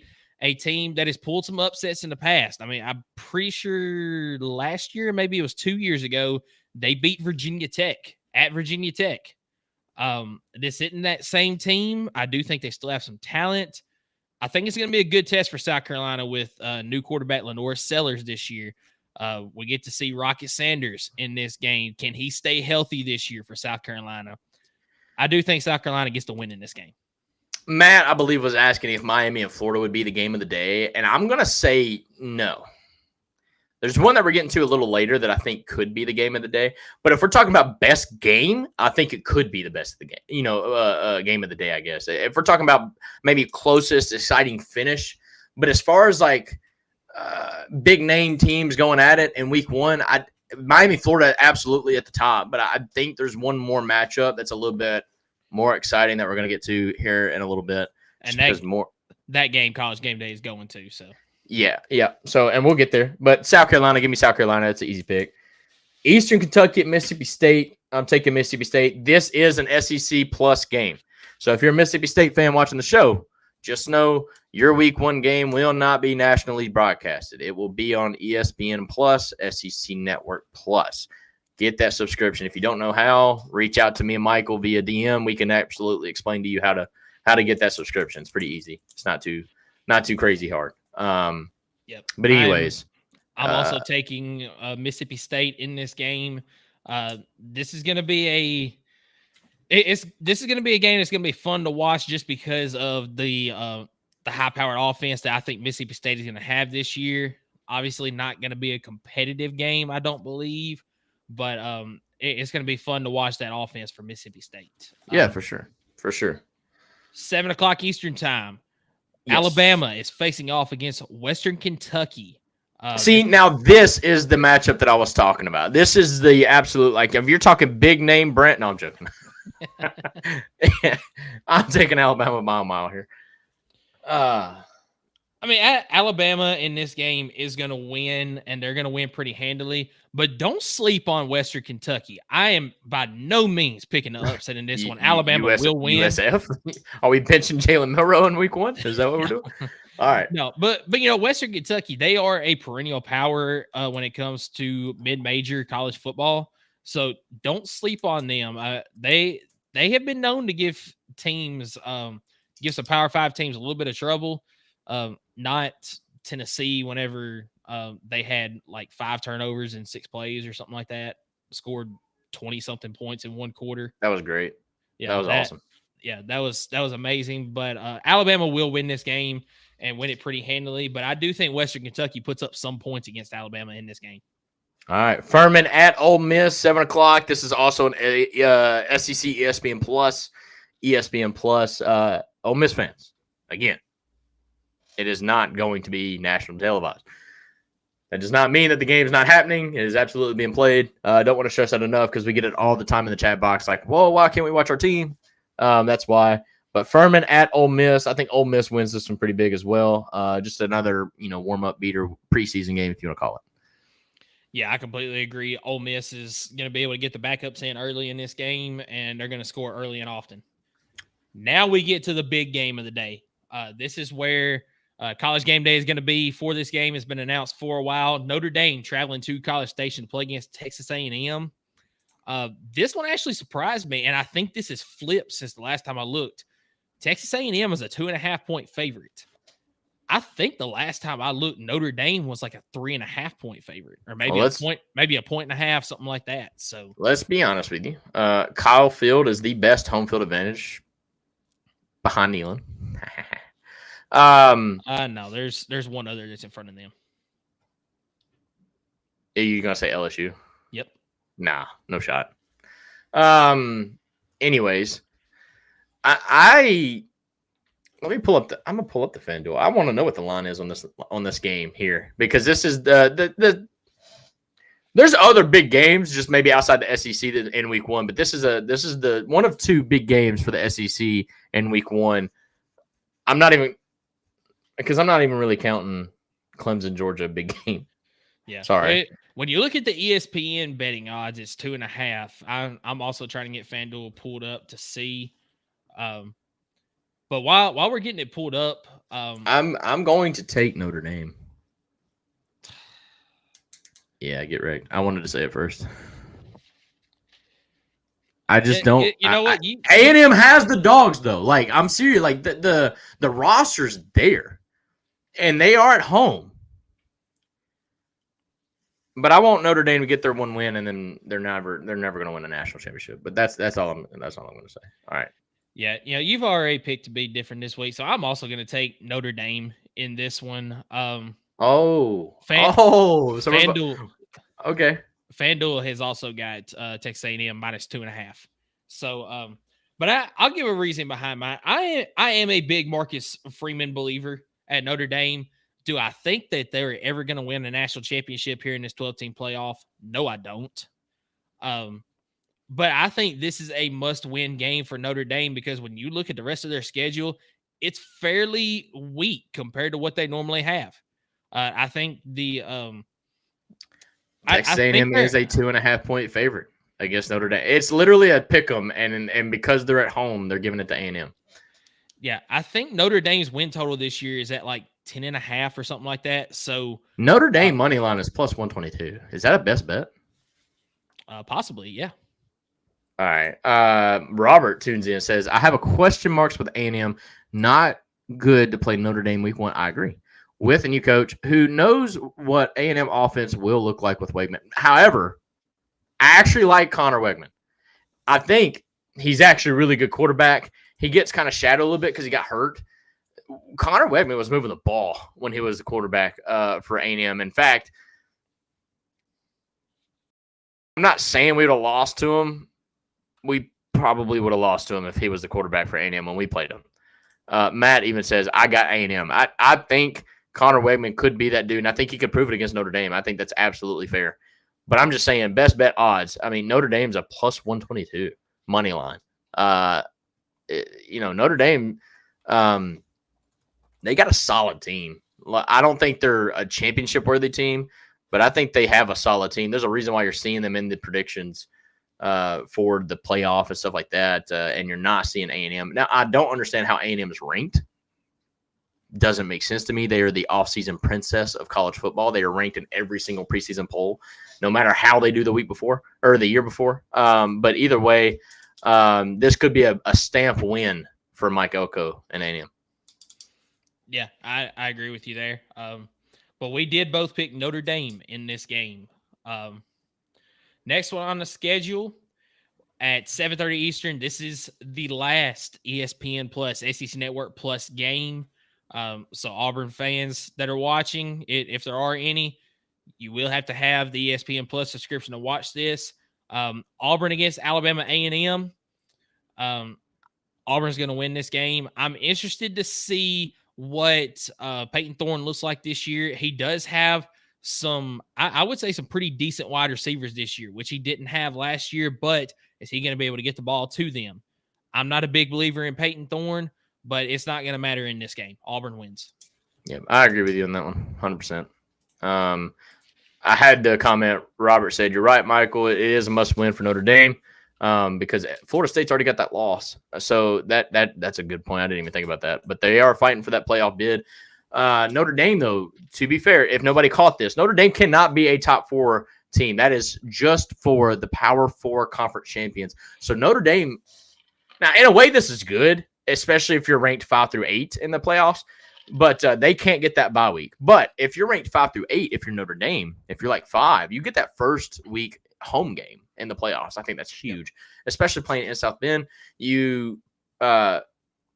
team that has pulled some upsets in the past. I mean, I'm pretty sure last year, maybe it was 2 years ago, they beat Virginia Tech at Virginia Tech. This isn't that same team. I do think they still have some talent. I think it's going to be a good test for South Carolina with new quarterback Lenore Sellers this year. We get to see Rocket Sanders in this game. Can he stay healthy this year for South Carolina? I do think South Carolina gets the win in this game. Matt, I believe, was asking if Miami and Florida would be the game of the day, and I'm going to say no. There's one that we're getting to a little later that I think could be the game of the day. But if we're talking about best game, I think it could be the best of the game, game of the day, I guess. If we're talking about maybe closest, exciting finish. But as far as like big name teams going at it in week one, Miami, Florida, absolutely at the top. But I think there's one more matchup that's a little bit more exciting that we're going to get to here in a little bit. And that game, College Game Day, is going to, so. Yeah. So, and we'll get there. But South Carolina, give me South Carolina. That's an easy pick. Eastern Kentucky at Mississippi State. I'm taking Mississippi State. This is an SEC plus game. So if you're a Mississippi State fan watching the show, just know your week one game will not be nationally broadcasted. It will be on ESPN Plus, SEC Network Plus. Get that subscription. If you don't know how, reach out to me and Michael via DM. We can absolutely explain to you how to get that subscription. It's pretty easy. It's not too crazy hard. Yep. But anyways, I'm also taking Mississippi State in this game. This is going to be this is going to be a game that's going to be fun to watch just because of the high-powered offense that I think Mississippi State is going to have this year. Obviously, not going to be a competitive game, I don't believe, but it's going to be fun to watch that offense for Mississippi State. Yeah, for sure. 7:00 Eastern time. Yes. Alabama is facing off against Western Kentucky. See, now this is the matchup that I was talking about. This is the absolute, like, if you're talking big name Brent, no, I'm joking. I'm taking Alabama by a mile here. I mean, Alabama in this game is going to win, and they're going to win pretty handily. But don't sleep on Western Kentucky. I am by no means picking the upset in this one. Alabama will win. USF? Are we benching Jalen Milroe in week one? Is that what we're doing? All right. No, but Western Kentucky, they are a perennial power when it comes to mid-major college football. So don't sleep on them. They have been known to give teams, give some Power 5 teams a little bit of trouble. Not Tennessee whenever they had like 5 turnovers in 6 plays or something like that, scored 20-something points in one quarter. That was great. Yeah, that was awesome. Yeah, that was amazing. But Alabama will win this game and win it pretty handily. But I do think Western Kentucky puts up some points against Alabama in this game. All right, Furman at Ole Miss, 7:00. This is also an SEC ESPN Plus. Ole Miss fans, again, it is not going to be national televised. That does not mean that the game is not happening. It is absolutely being played. I don't want to stress that enough because we get it all the time in the chat box. Like, whoa, why can't we watch our team? That's why. But Furman at Ole Miss, I think Ole Miss wins this one pretty big as well. Just another, warm-up beater preseason game, if you want to call it. Yeah, I completely agree. Ole Miss is going to be able to get the backups in early in this game, and they're going to score early and often. Now we get to the big game of the day. This is where College game day is going to be for this game has been announced for a while. Notre Dame traveling to College Station to play against Texas A&M. This one actually surprised me, and I think this has flipped since the last time I looked. Texas A&M is a 2.5-point favorite. I think the last time I looked, Notre Dame was like a 3.5-point favorite, or maybe a 1.5, something like that. So let's be honest with you. Kyle Field is the best home field advantage behind Neyland. No, there's one other that's in front of them. Are you gonna say LSU? Yep. Nah, no shot. Anyways, I let me pull up I'm gonna pull up the FanDuel. I want to know what the line is on this game here, because this is the there's other big games just maybe outside the SEC in week 1, but this is the one of 2 big games for the SEC in week 1. I'm not even really counting Clemson, Georgia big game. Yeah. Sorry. When you look at the ESPN betting odds, it's 2.5. I'm also trying to get FanDuel pulled up to see. But while we're getting it pulled up, I'm going to take Notre Dame. Yeah, get wrecked. I wanted to say it first. I just don't. You know what? A&M has the dogs though. Like, I'm serious. Like the roster's there, and they are at home. But I want Notre Dame to get their 1 win, and then they're never going to win a national championship. But that's all I'm going to say. All right. Yeah, you've already picked to be different this week, so I'm also going to take Notre Dame in this one. So FanDuel. Okay. FanDuel has also got Texas A&M -2.5. So, but I'll give a reason behind mine. I am a big Marcus Freeman believer at Notre Dame. Do I think that they're ever going to win a national championship here in this 12-team playoff? No, I don't. But I think this is a must-win game for Notre Dame, because when you look at the rest of their schedule, it's fairly weak compared to what they normally have. I think the Texas A&M is a 2.5-point favorite against Notre Dame. It's literally a pick 'em, and because they're at home, they're giving it to A&M. Yeah, I think Notre Dame's win total this year is at like 10.5 or something like that. So Notre Dame money line is +122. Is that a best bet? Possibly, yeah. All right. Robert tunes in and says, I have a question marks with A&M. Not good to play Notre Dame week 1. I agree. With a new coach who knows what A&M offense will look like with Wegman. However, I actually like Connor Wegman. I think he's actually a really good quarterback. He gets kind of shadowed a little bit because he got hurt. Connor Wegman was moving the ball when he was the quarterback for A&M. In fact, I'm not saying we would have lost to him. We probably would have lost to him if he was the quarterback for A&M when we played him. Matt even says, I got A&M. I think Connor Wegman could be that dude, and I think he could prove it against Notre Dame. I think that's absolutely fair. But I'm just saying, best bet odds. I mean, Notre Dame's a +122 money line. Notre Dame, they got a solid team. I don't think they're a championship-worthy team, but I think they have a solid team. There's a reason why you're seeing them in the predictions for the playoff and stuff like that, and you're not seeing A&M. Now, I don't understand how A&M is ranked. Doesn't make sense to me. They are the offseason princess of college football. They are ranked in every single preseason poll, no matter how they do the week before or the year before. But either way, this could be a stamp win for Mike Elko and A&M. Yeah, I agree with you there. But we did both pick Notre Dame in this game. Next one on the schedule at 7:30 Eastern. This is the last ESPN Plus SEC Network Plus game. So Auburn fans that are watching, if there are any, you will have to have the ESPN Plus subscription to watch this. Auburn against Alabama A&M. Auburn's going to win this game. I'm interested to see what Peyton Thorne looks like this year. He does have some, I would say, some pretty decent wide receivers this year, which he didn't have last year, but is he going to be able to get the ball to them? I'm not a big believer in Peyton Thorne, but it's not going to matter in this game. Auburn wins. Yeah, I agree with you on that one, 100%. I had to comment, Robert said, you're right, Michael, it is a must-win for Notre Dame because Florida State's already got that loss. So that's a good point. I didn't even think about that. But they are fighting for that playoff bid. Notre Dame, though, to be fair, if nobody caught this, Notre Dame cannot be a top 4 team. That is just for the Power 4 conference champions. So Notre Dame, now in a way, this is good, especially if you're ranked 5 through 8 in the playoffs. But they can't get that bye week. But if you're ranked 5 through 8, if you're Notre Dame, if you're like 5, you get that first week home game in the playoffs. I think that's huge, especially playing in South Bend. You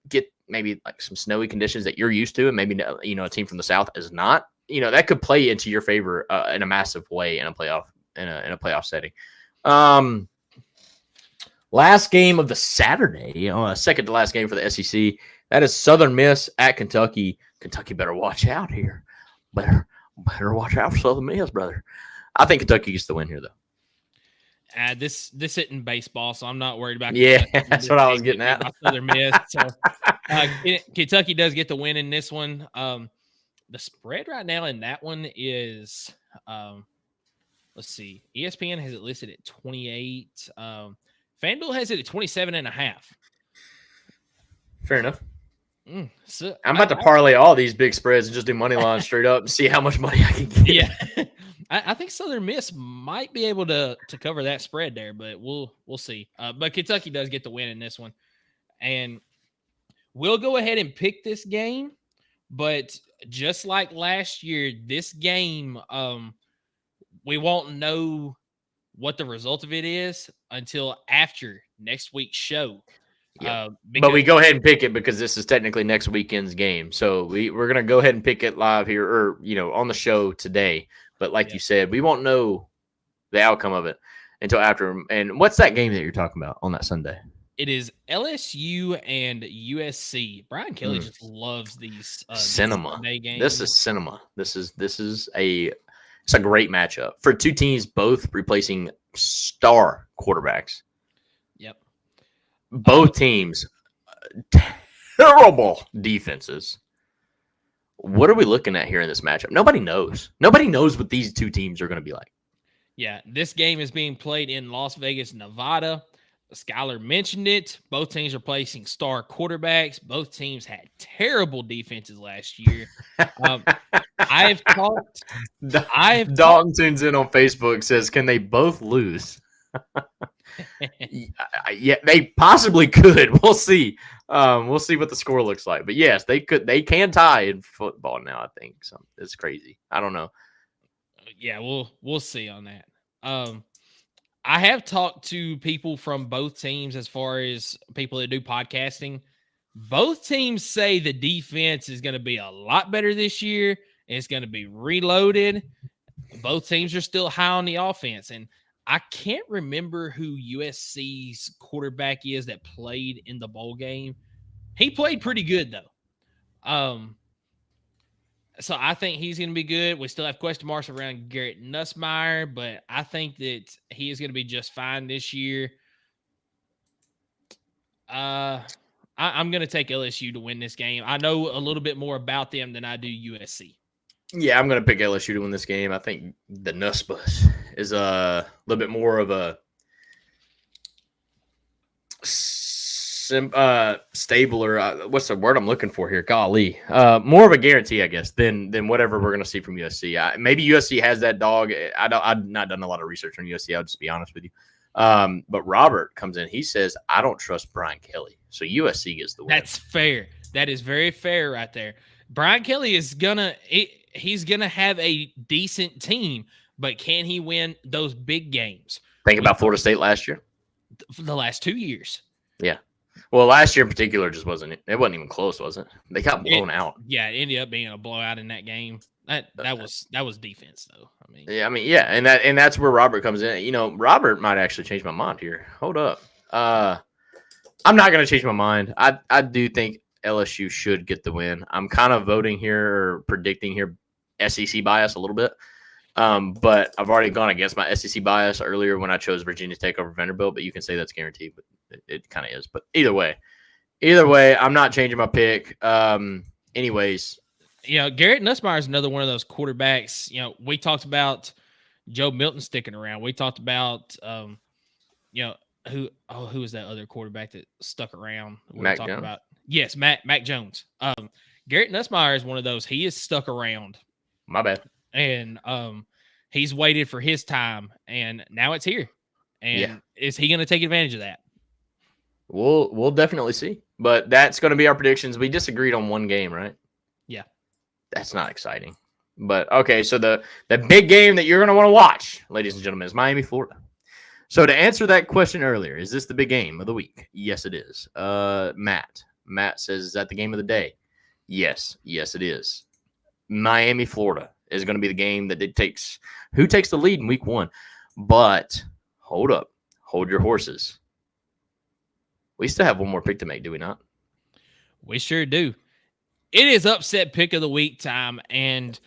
get maybe like some snowy conditions that you're used to, and maybe a team from the South is not. That could play into your favor in a massive way in a playoff in a playoff setting. Last game of the Saturday, second to last game for the SEC. That is Southern Miss at Kentucky. Kentucky better watch out here. Better watch out for Southern Miss, brother. I think Kentucky gets the win here, though. This isn't baseball, so I'm not worried about. Yeah, that's what I was getting at. Southern Miss. So Kentucky does get the win in this one. The spread right now in that one is, let's see, ESPN has it listed at 28. FanDuel has it at 27.5. Fair enough. So I'm about to parlay all these big spreads and just do money line straight up and see how much money I can get. Yeah. I think Southern Miss might be able to cover that spread there, but we'll see. But Kentucky does get the win in this one. And we'll go ahead and pick this game. But just like last year, this game, we won't know what the result of it is until after next week's show. Yeah. But we go ahead and pick it because this is technically next weekend's game. So we're going to go ahead and pick it live here or, on the show today. But like you said, we won't know the outcome of it until after. And what's that game that you're talking about on that Sunday? It is LSU and USC. Brian Kelly just loves these cinema. These games. This is cinema. It's a great matchup for two teams both replacing star quarterbacks. Yep. Both teams terrible defenses. What are we looking at here in this matchup? Nobody knows. Nobody knows what these two teams are going to be like. Yeah, this game is being played in Las Vegas, Nevada. Skylar mentioned it. Both teams are placing star quarterbacks. Both teams had terrible defenses last year. Dalton tunes in on Facebook, says, can they both lose? Yeah, they possibly could. We'll see. We'll see what the score looks like. But yes, they can tie in football now, I think. So it's crazy. I don't know. Yeah, we'll see on that. I have talked to people from both teams as far as people that do podcasting. Both teams say the defense is going to be a lot better this year. And it's going to be reloaded. Both teams are still high on the offense. And I can't remember who USC's quarterback is that played in the bowl game. He played pretty good, though. So I think he's going to be good. We still have question marks around Garrett Nussmeier, but I think that he is going to be just fine this year. I'm going to take LSU to win this game. I know a little bit more about them than I do USC. Yeah, I'm going to pick LSU to win this game. I think the Nussbus is a little bit more of a stabler. What's the word I'm looking for here? Golly, more of a guarantee, I guess, than whatever we're going to see from USC. Maybe USC has that dog. I've not done a lot of research on USC. I'll just be honest with you. But Robert comes in. He says, I don't trust Brian Kelly. So USC gets the win. That's fair. That is very fair right there. Brian Kelly is he's gonna have a decent team, but can he win those big games? Think about Florida State last year. For the last 2 years. Yeah. Well, last year in particular just wasn't even close, was it? They got blown out. Yeah, it ended up being a blowout in that game. That was defense though. And that's where Robert comes in. Robert might actually change my mind here. Hold up. I'm not going to change my mind. I do think LSU should get the win. I'm kind of voting here or predicting here SEC bias a little bit. But I've already gone against my SEC bias earlier when I chose Virginia Tech over Vanderbilt, but you can say that's guaranteed, but it kind of is. But either way, I'm not changing my pick. Anyways. Garrett Nussmeier is another one of those quarterbacks. We talked about Joe Milton sticking around. We talked about, who was that other quarterback that stuck around? Mac Jones. Yes, Mac Jones. Garrett Nussmeier is one of those. He is stuck around. My bad. And he's waited for his time, and now it's here. And is he going to take advantage of that? We'll definitely see. But that's going to be our predictions. We disagreed on one game, right? Yeah. That's not exciting. But okay, so the big game that you're going to want to watch, ladies and gentlemen, is Miami, Florida. So to answer that question earlier, is this the big game of the week? Yes, it is. Matt says, is that the game of the day? Yes, it is. Miami, Florida is going to be the game that dictates who takes the lead in week 1. But hold up. Hold your horses. We still have one more pick to make, do we not? We sure do. It is upset pick of the week time. And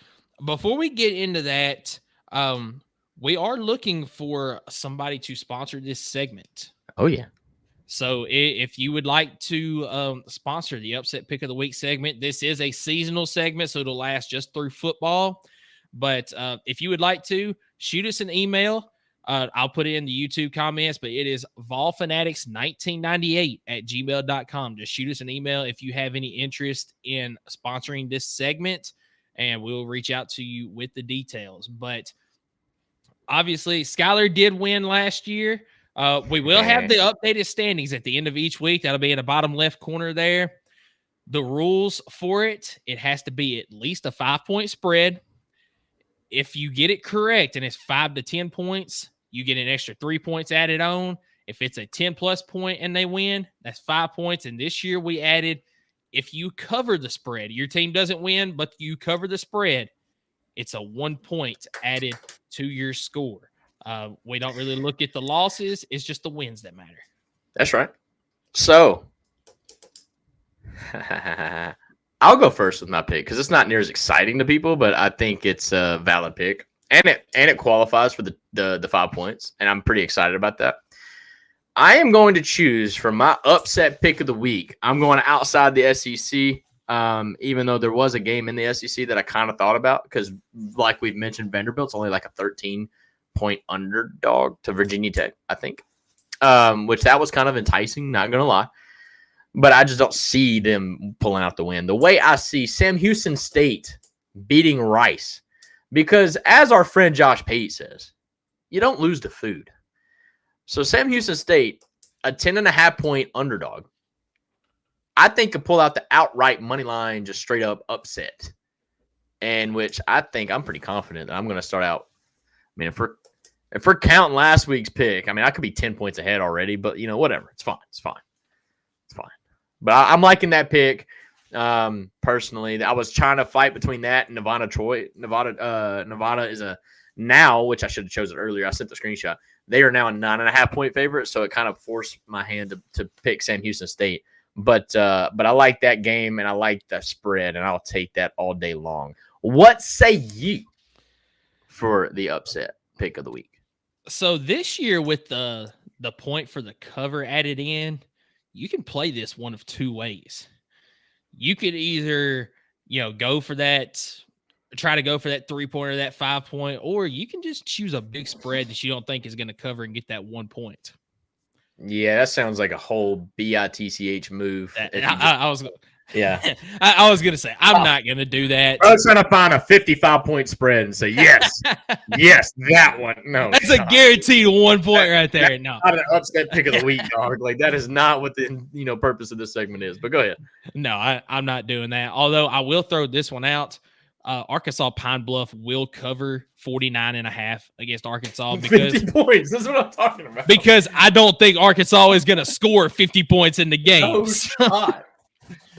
before we get into that, we are looking for somebody to sponsor this segment. Oh, yeah. So if you would like to sponsor the upset pick of the week segment, this is a seasonal segment, so it'll last just through football. But if you would like to, shoot us an email. I'll put it in the YouTube comments, but it is volfanatics1998@gmail.com. Just shoot us an email if you have any interest in sponsoring this segment, and we'll reach out to you with the details. But obviously, Skylar did win last year. We will have the updated standings at the end of each week. That'll be in the bottom left corner there. The rules for it has to be at least a 5-point spread. If you get it correct and it's 5 to 10 points, you get an extra 3 points added on. If it's a 10-plus point and they win, that's 5 points. And this year we added, if you cover the spread, your team doesn't win, but you cover the spread, it's a 1 point added to your score. We don't really look at the losses. It's just the wins that matter. That's right. So I'll go first with my pick because it's not near as exciting to people, but I think it's a valid pick, and it qualifies for the 5 points, and I'm pretty excited about that. I am going to choose for my upset pick of the week. I'm going outside the SEC, even though there was a game in the SEC that I kind of thought about because, like we've mentioned, Vanderbilt's only like a 13-point underdog to Virginia Tech, I think, which that was kind of enticing, not going to lie. But I just don't see them pulling out the win. The way I see Sam Houston State beating Rice, because as our friend Josh Pate says, you don't lose to food. So Sam Houston State, a 10.5-point underdog, I think could pull out the outright money line, just straight up upset. And which I think I'm pretty confident that I'm going to start out. I mean, if we're counting last week's pick, I mean, I could be 10 points ahead already, but whatever. It's fine. But I'm liking that pick. Personally, I was trying to fight between that and Nevada Troy. Nevada is now, which I should have chosen earlier. I sent the screenshot. They are now a 9.5-point favorite, so it kind of forced my hand to pick Sam Houston State. But I like that game and I like the spread, and I'll take that all day long. What say you for the upset pick of the week? So this year with the point for the cover added in, you can play this one of two ways. You could either, go for that, try to go for that 3-pointer, that 5-point, or you can just choose a big spread that you don't think is going to cover and get that 1 point. Yeah, that sounds like a whole BITCH move. I was going to say, I'm not going to do that. I was trying to find a 55-point spread and say, yes, yes, that one. No, that's a guaranteed 1 point right there. No, not an upset pick of the week, dog. Like, that is not what the purpose of this segment is. But go ahead. No, I'm not doing that. Although I will throw this one out. Arkansas Pine Bluff will cover 49.5 against Arkansas because 50 points. That's what I'm talking about. Because I don't think Arkansas is going to score 50 points in the game.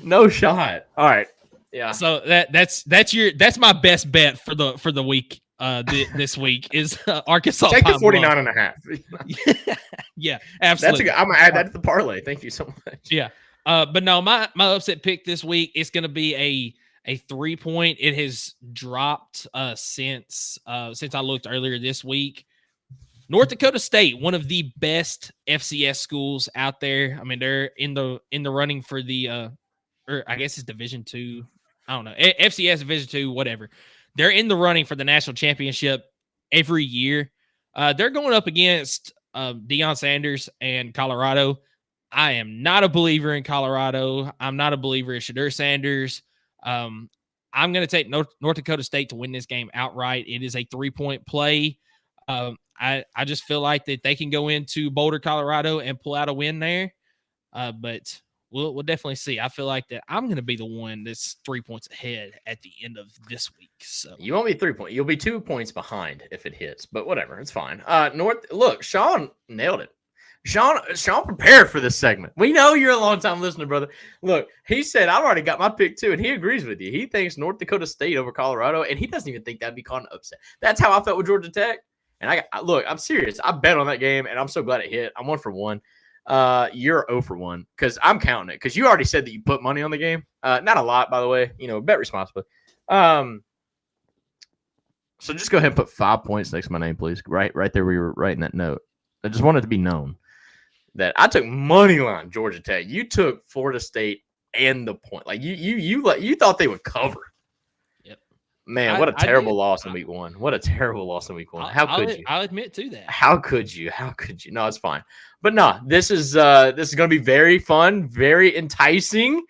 No shot. All right. Yeah. So that's my best bet for the week. This week is Arkansas. Take the Pine 49.5. Yeah, absolutely. I'm gonna add that to the parlay. Thank you so much. Yeah. But no, my upset pick this week is going to be a 3-point. It has dropped since I looked earlier this week. North Dakota State, one of the best FCS schools out there. I mean, they're in the running for the or I guess it's Division II. I don't know. FCS Division II, whatever. They're in the running for the national championship every year. They're going up against Deion Sanders and Colorado. I am not a believer in Colorado. I'm not a believer in Shedeur Sanders. I'm going to take North Dakota State to win this game outright. It is a 3-point play. I just feel like that they can go into Boulder, Colorado, and pull out a win there. But we'll definitely see. I feel like that I'm going to be the one that's 3 points ahead at the end of this week. So you won't be 3 points. You'll be 2 points behind if it hits, but whatever. It's fine. Look, Sean nailed it. Sean prepared for this segment. We know you're a long-time listener, brother. Look, he said, I've already got my pick too, and he agrees with you. He thinks North Dakota State over Colorado, and he doesn't even think that'd be called an upset. That's how I felt with Georgia Tech. And look, I'm serious. I bet on that game, and I'm so glad it hit. I'm 1 for 1. You're 0 for 1 because I'm counting it because you already said that you put money on the game. Not a lot, by the way. Bet responsibly. So just go ahead and put 5 points next to my name, please. Right there where you were writing that note. I just want it to be known that I took money line Georgia Tech. You took Florida State and the point. Like you thought they would cover. Yep. Man, what a terrible loss in week 1. What a terrible loss in week 1. How could you? I'll admit to that. How could you? No, it's fine. But no, this is going to be very fun, very enticing.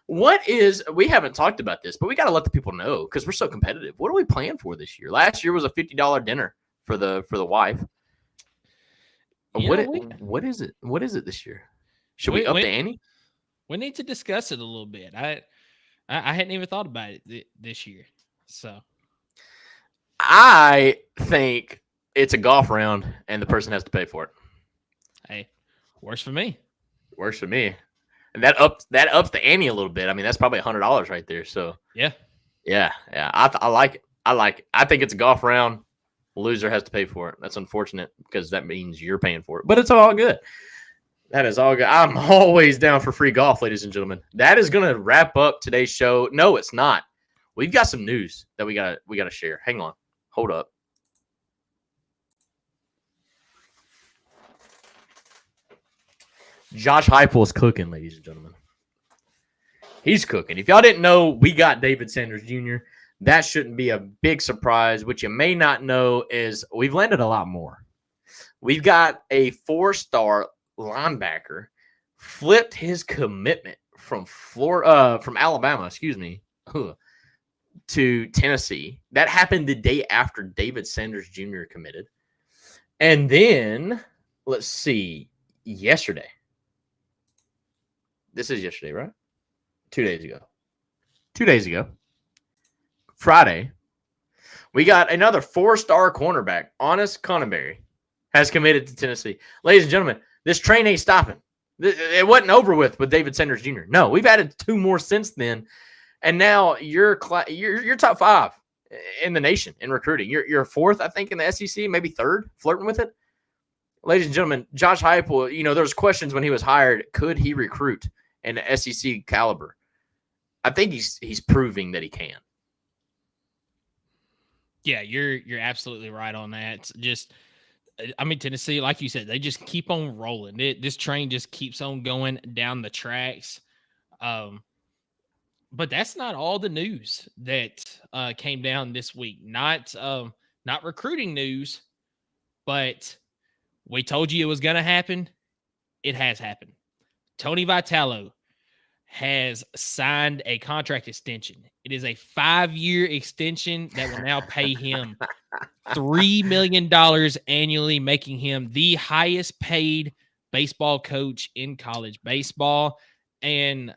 We haven't talked about this, but we got to let the people know because we're so competitive. What are we playing for this year? Last year was a $50 dinner for the wife. What is it? What is it this year? Should we up the ante? We need to discuss it a little bit. I hadn't even thought about it this year. So I think it's a golf round and the person has to pay for it. Hey, works for me. Works for me. And that ups the ante a little bit. I mean, that's probably $100 right there. So yeah. I like it. I think it's a golf round. Loser has to pay for it. That's unfortunate because that means you're paying for it. But it's all good. That is all good. I'm always down for free golf, ladies and gentlemen. That is going to wrap up today's show. No, it's not. We've got some news that we gotta share. Hang on. Hold up. Josh Heupel is cooking, ladies and gentlemen. He's cooking. If y'all didn't know, we got David Sanders Jr. That shouldn't be a big surprise. What you may not know is we've landed a lot more. We've got a 4-star linebacker flipped his commitment from Alabama, to Tennessee. That happened the day after David Sanders Jr. committed. And then, let's see, yesterday. This is yesterday, right? 2 days ago. 2 days ago. Friday, we got another 4-star cornerback, Honest Conneberry, has committed to Tennessee. Ladies and gentlemen, this train ain't stopping. It wasn't over with David Sanders Jr. No, we've added 2 more since then, and now you're top 5 in the nation in recruiting. You're 4th, I think, in the SEC, maybe 3rd, flirting with it. Ladies and gentlemen, Josh Heupel, there was questions when he was hired. Could he recruit an SEC caliber? I think he's proving that he can. Yeah, you're absolutely right on that. Tennessee, like you said, they just keep on rolling. This train just keeps on going down the tracks. But that's not all the news that came down this week. Not recruiting news, but we told you it was going to happen. It has happened. Tony Vitello has signed a contract extension. It is a 5-year extension that will now pay him $3 million annually, making him the highest paid baseball coach in college baseball. And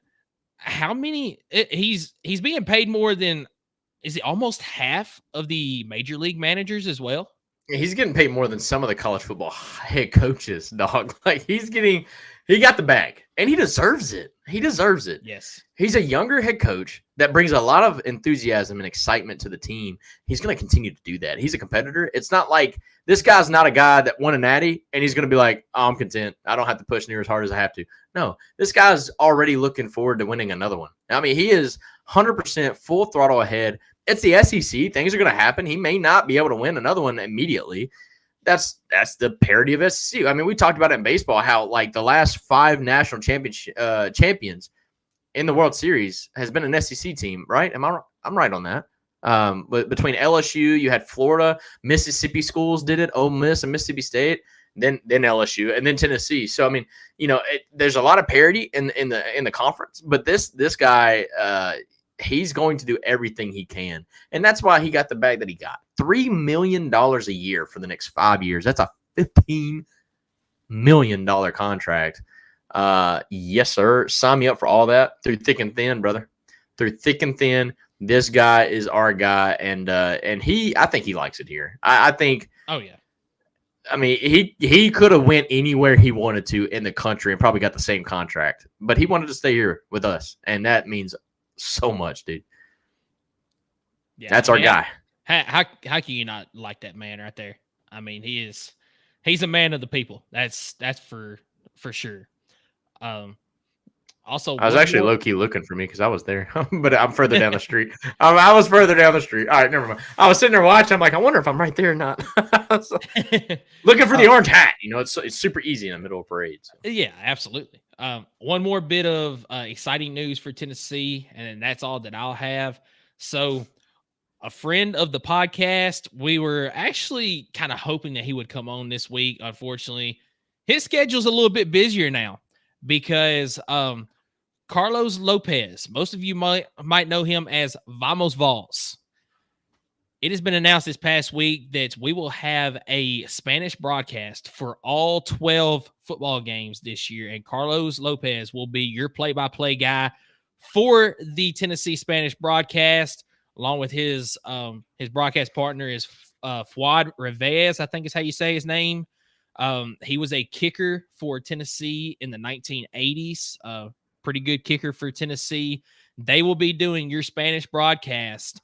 he's being paid more than, is it almost half of the major league managers as well? He's getting paid more than some of the college football head coaches, dog. Like he got the bag, and he deserves it. He deserves it. Yes. He's a younger head coach that brings a lot of enthusiasm and excitement to the team. He's going to continue to do that. He's a competitor. It's not like this guy's not a guy that won a natty, and he's going to be like, oh, I'm content. I don't have to push near as hard as I have to. No, this guy's already looking forward to winning another one. I mean, he is 100% full throttle ahead. It's the SEC. Things are going to happen. He may not be able to win another one immediately. That's the parity of SEC. I mean, we talked about it in baseball, how like the last 5 national champions in the World Series has been an SEC team, right? I'm right on that. But between LSU, you had Florida, Mississippi schools did it, Ole Miss and Mississippi State, then LSU, and then Tennessee. So I mean, there's a lot of parity in the conference. But this guy, he's going to do everything he can. And that's why he got the bag that he got. $3 million a year for the next 5 years. That's a $15 million contract. Yes, sir. Sign me up for all that through thick and thin, brother. Through thick and thin. This guy is our guy, and I think he likes it here. I think. Oh yeah. I mean, he could have went anywhere he wanted to in the country and probably got the same contract, but he wanted to stay here with us, and that means so much, dude. Yeah, that's our guy. How can you not like that man right there? I mean, he's a man of the people. That's for sure. Also, I was actually low key looking for me because I was there, but I'm further down the street. I was further down the street. All right, never mind. I was sitting there watching. I'm like, I wonder if I'm right there or not. So, looking for the orange hat. You know, it's super easy in the middle of parade. So. Yeah, absolutely. One more bit of exciting news for Tennessee, and that's all that I'll have. So, a friend of the podcast, we were actually kind of hoping that he would come on this week. Unfortunately, his schedule's a little bit busier now because Carlos Lopez, most of you might know him as Vamos Vols. It has been announced this past week that we will have a Spanish broadcast for all 12 football games this year, and Carlos Lopez will be your play-by-play guy for the Tennessee Spanish broadcast, along with his broadcast partner is Fuad Revez, I think is how you say his name. He was a kicker for Tennessee in the 1980s. Pretty good kicker for Tennessee. They will be doing your Spanish broadcast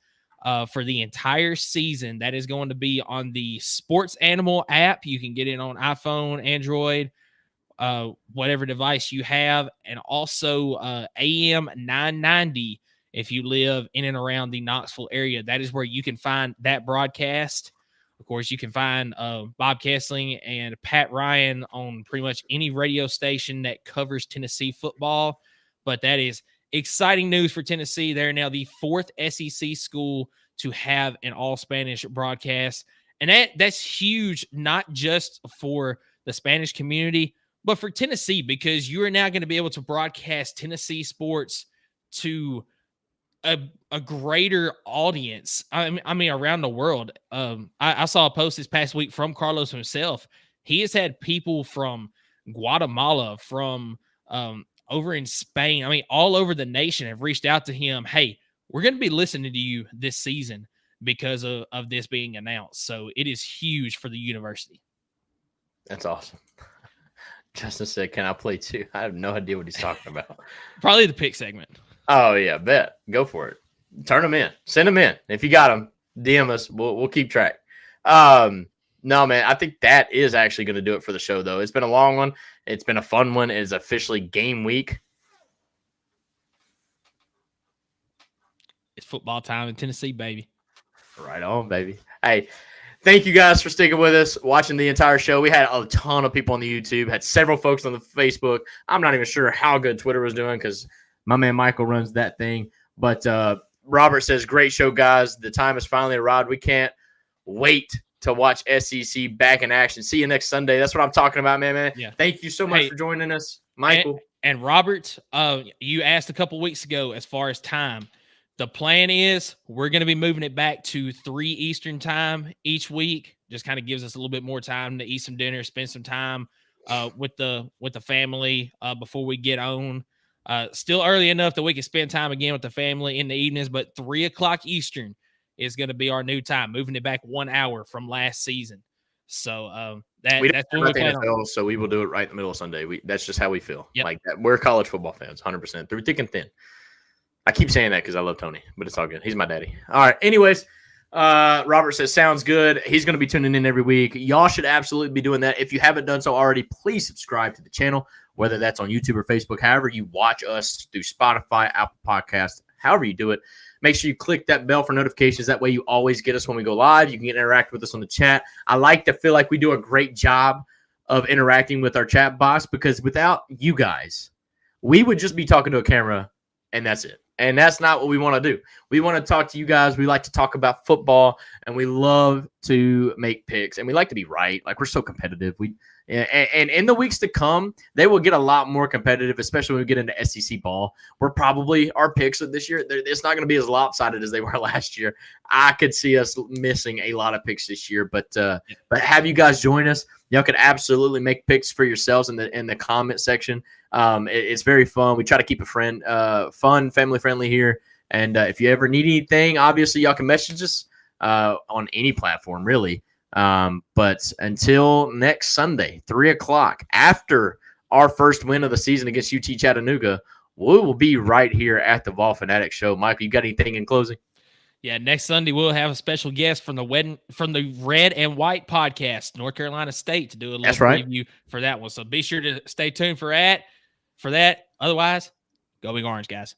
for the entire season. That is going to be on the Sports Animal app. You can get it on iPhone, Android, whatever device you have, and also AM 990 if you live in and around the Knoxville area. That is where you can find that broadcast. Of course, you can find Bob Kessling and Pat Ryan on pretty much any radio station that covers Tennessee football. But that is exciting news for Tennessee. They're now the 4th SEC school to have an all-Spanish broadcast. And that's huge, not just for the Spanish community, but for Tennessee, because you are now going to be able to broadcast Tennessee sports to a greater audience. I mean, around the world. I saw a post this past week from Carlos himself. He has had people from Guatemala, from over in Spain. I mean, all over the nation have reached out to him. Hey, we're going to be listening to you this season because of this being announced. So it is huge for the university. That's awesome. Justin said, "Can I play too?" I have no idea what he's talking about. Probably the pick segment. Oh yeah, bet. Go for it. Turn them in. Send them in. If you got them, DM us. We'll keep track. No, man, I think that is actually going to do it for the show, though. It's been a long one. It's been a fun one. It is officially game week. It's football time in Tennessee, baby. Right on, baby. Hey, thank you guys for sticking with us, watching the entire show. We had a ton of people on the YouTube, had several folks on the Facebook. I'm not even sure how good Twitter was doing because my man Michael runs that thing. But Robert says, great show, guys. The time has finally arrived. We can't wait to watch SEC back in action. See you next Sunday. That's what I'm talking about, man. Yeah. Thank you so much for joining us, Michael. And Robert, you asked a couple weeks ago as far as time. The plan is we're going to be moving it back to 3 Eastern time each week. Just kind of gives us a little bit more time to eat some dinner, spend some time with the family before we get on. Still early enough that we can spend time again with the family in the evenings, but 3 o'clock Eastern is going to be our new time, moving it back 1 hour from last season. So that's what we plan on. So we will do it right in the middle of Sunday. That's just how we feel. Yep. Like that. We're college football fans, 100%, through thick and thin. I keep saying that because I love Tony, but it's all good. He's my daddy. All right. Anyways, Robert says, sounds good. He's going to be tuning in every week. Y'all should absolutely be doing that. If you haven't done so already, please subscribe to the channel, whether that's on YouTube or Facebook, however you watch us through Spotify, Apple Podcasts, however you do it. Make sure you click that bell for notifications. That way you always get us when we go live. You can interact with us on the chat. I like to feel like we do a great job of interacting with our chat box because without you guys, we would just be talking to a camera and that's it. And that's not what we want to do. We want to talk to you guys. We like to talk about football, and we love to make picks, and we like to be right. Like, we're so competitive. And in the weeks to come, they will get a lot more competitive, especially when we get into SEC ball. We're probably our picks of this year. It's not going to be as lopsided as they were last year. I could see us missing a lot of picks this year, but have you guys join us. Y'all could absolutely make picks for yourselves in the comment section. It's very fun. We try to keep it fun, family friendly here. And if you ever need anything, obviously y'all can message us on any platform, really. But until next Sunday, 3:00, after our first win of the season against UT Chattanooga, we will be right here at the Vol Fanatic Show. Michael, you got anything in closing? Yeah, next Sunday we'll have a special guest from the Red and White podcast, North Carolina State, to do a little preview for that one. So be sure to stay tuned for that. Otherwise, go Big Orange, guys.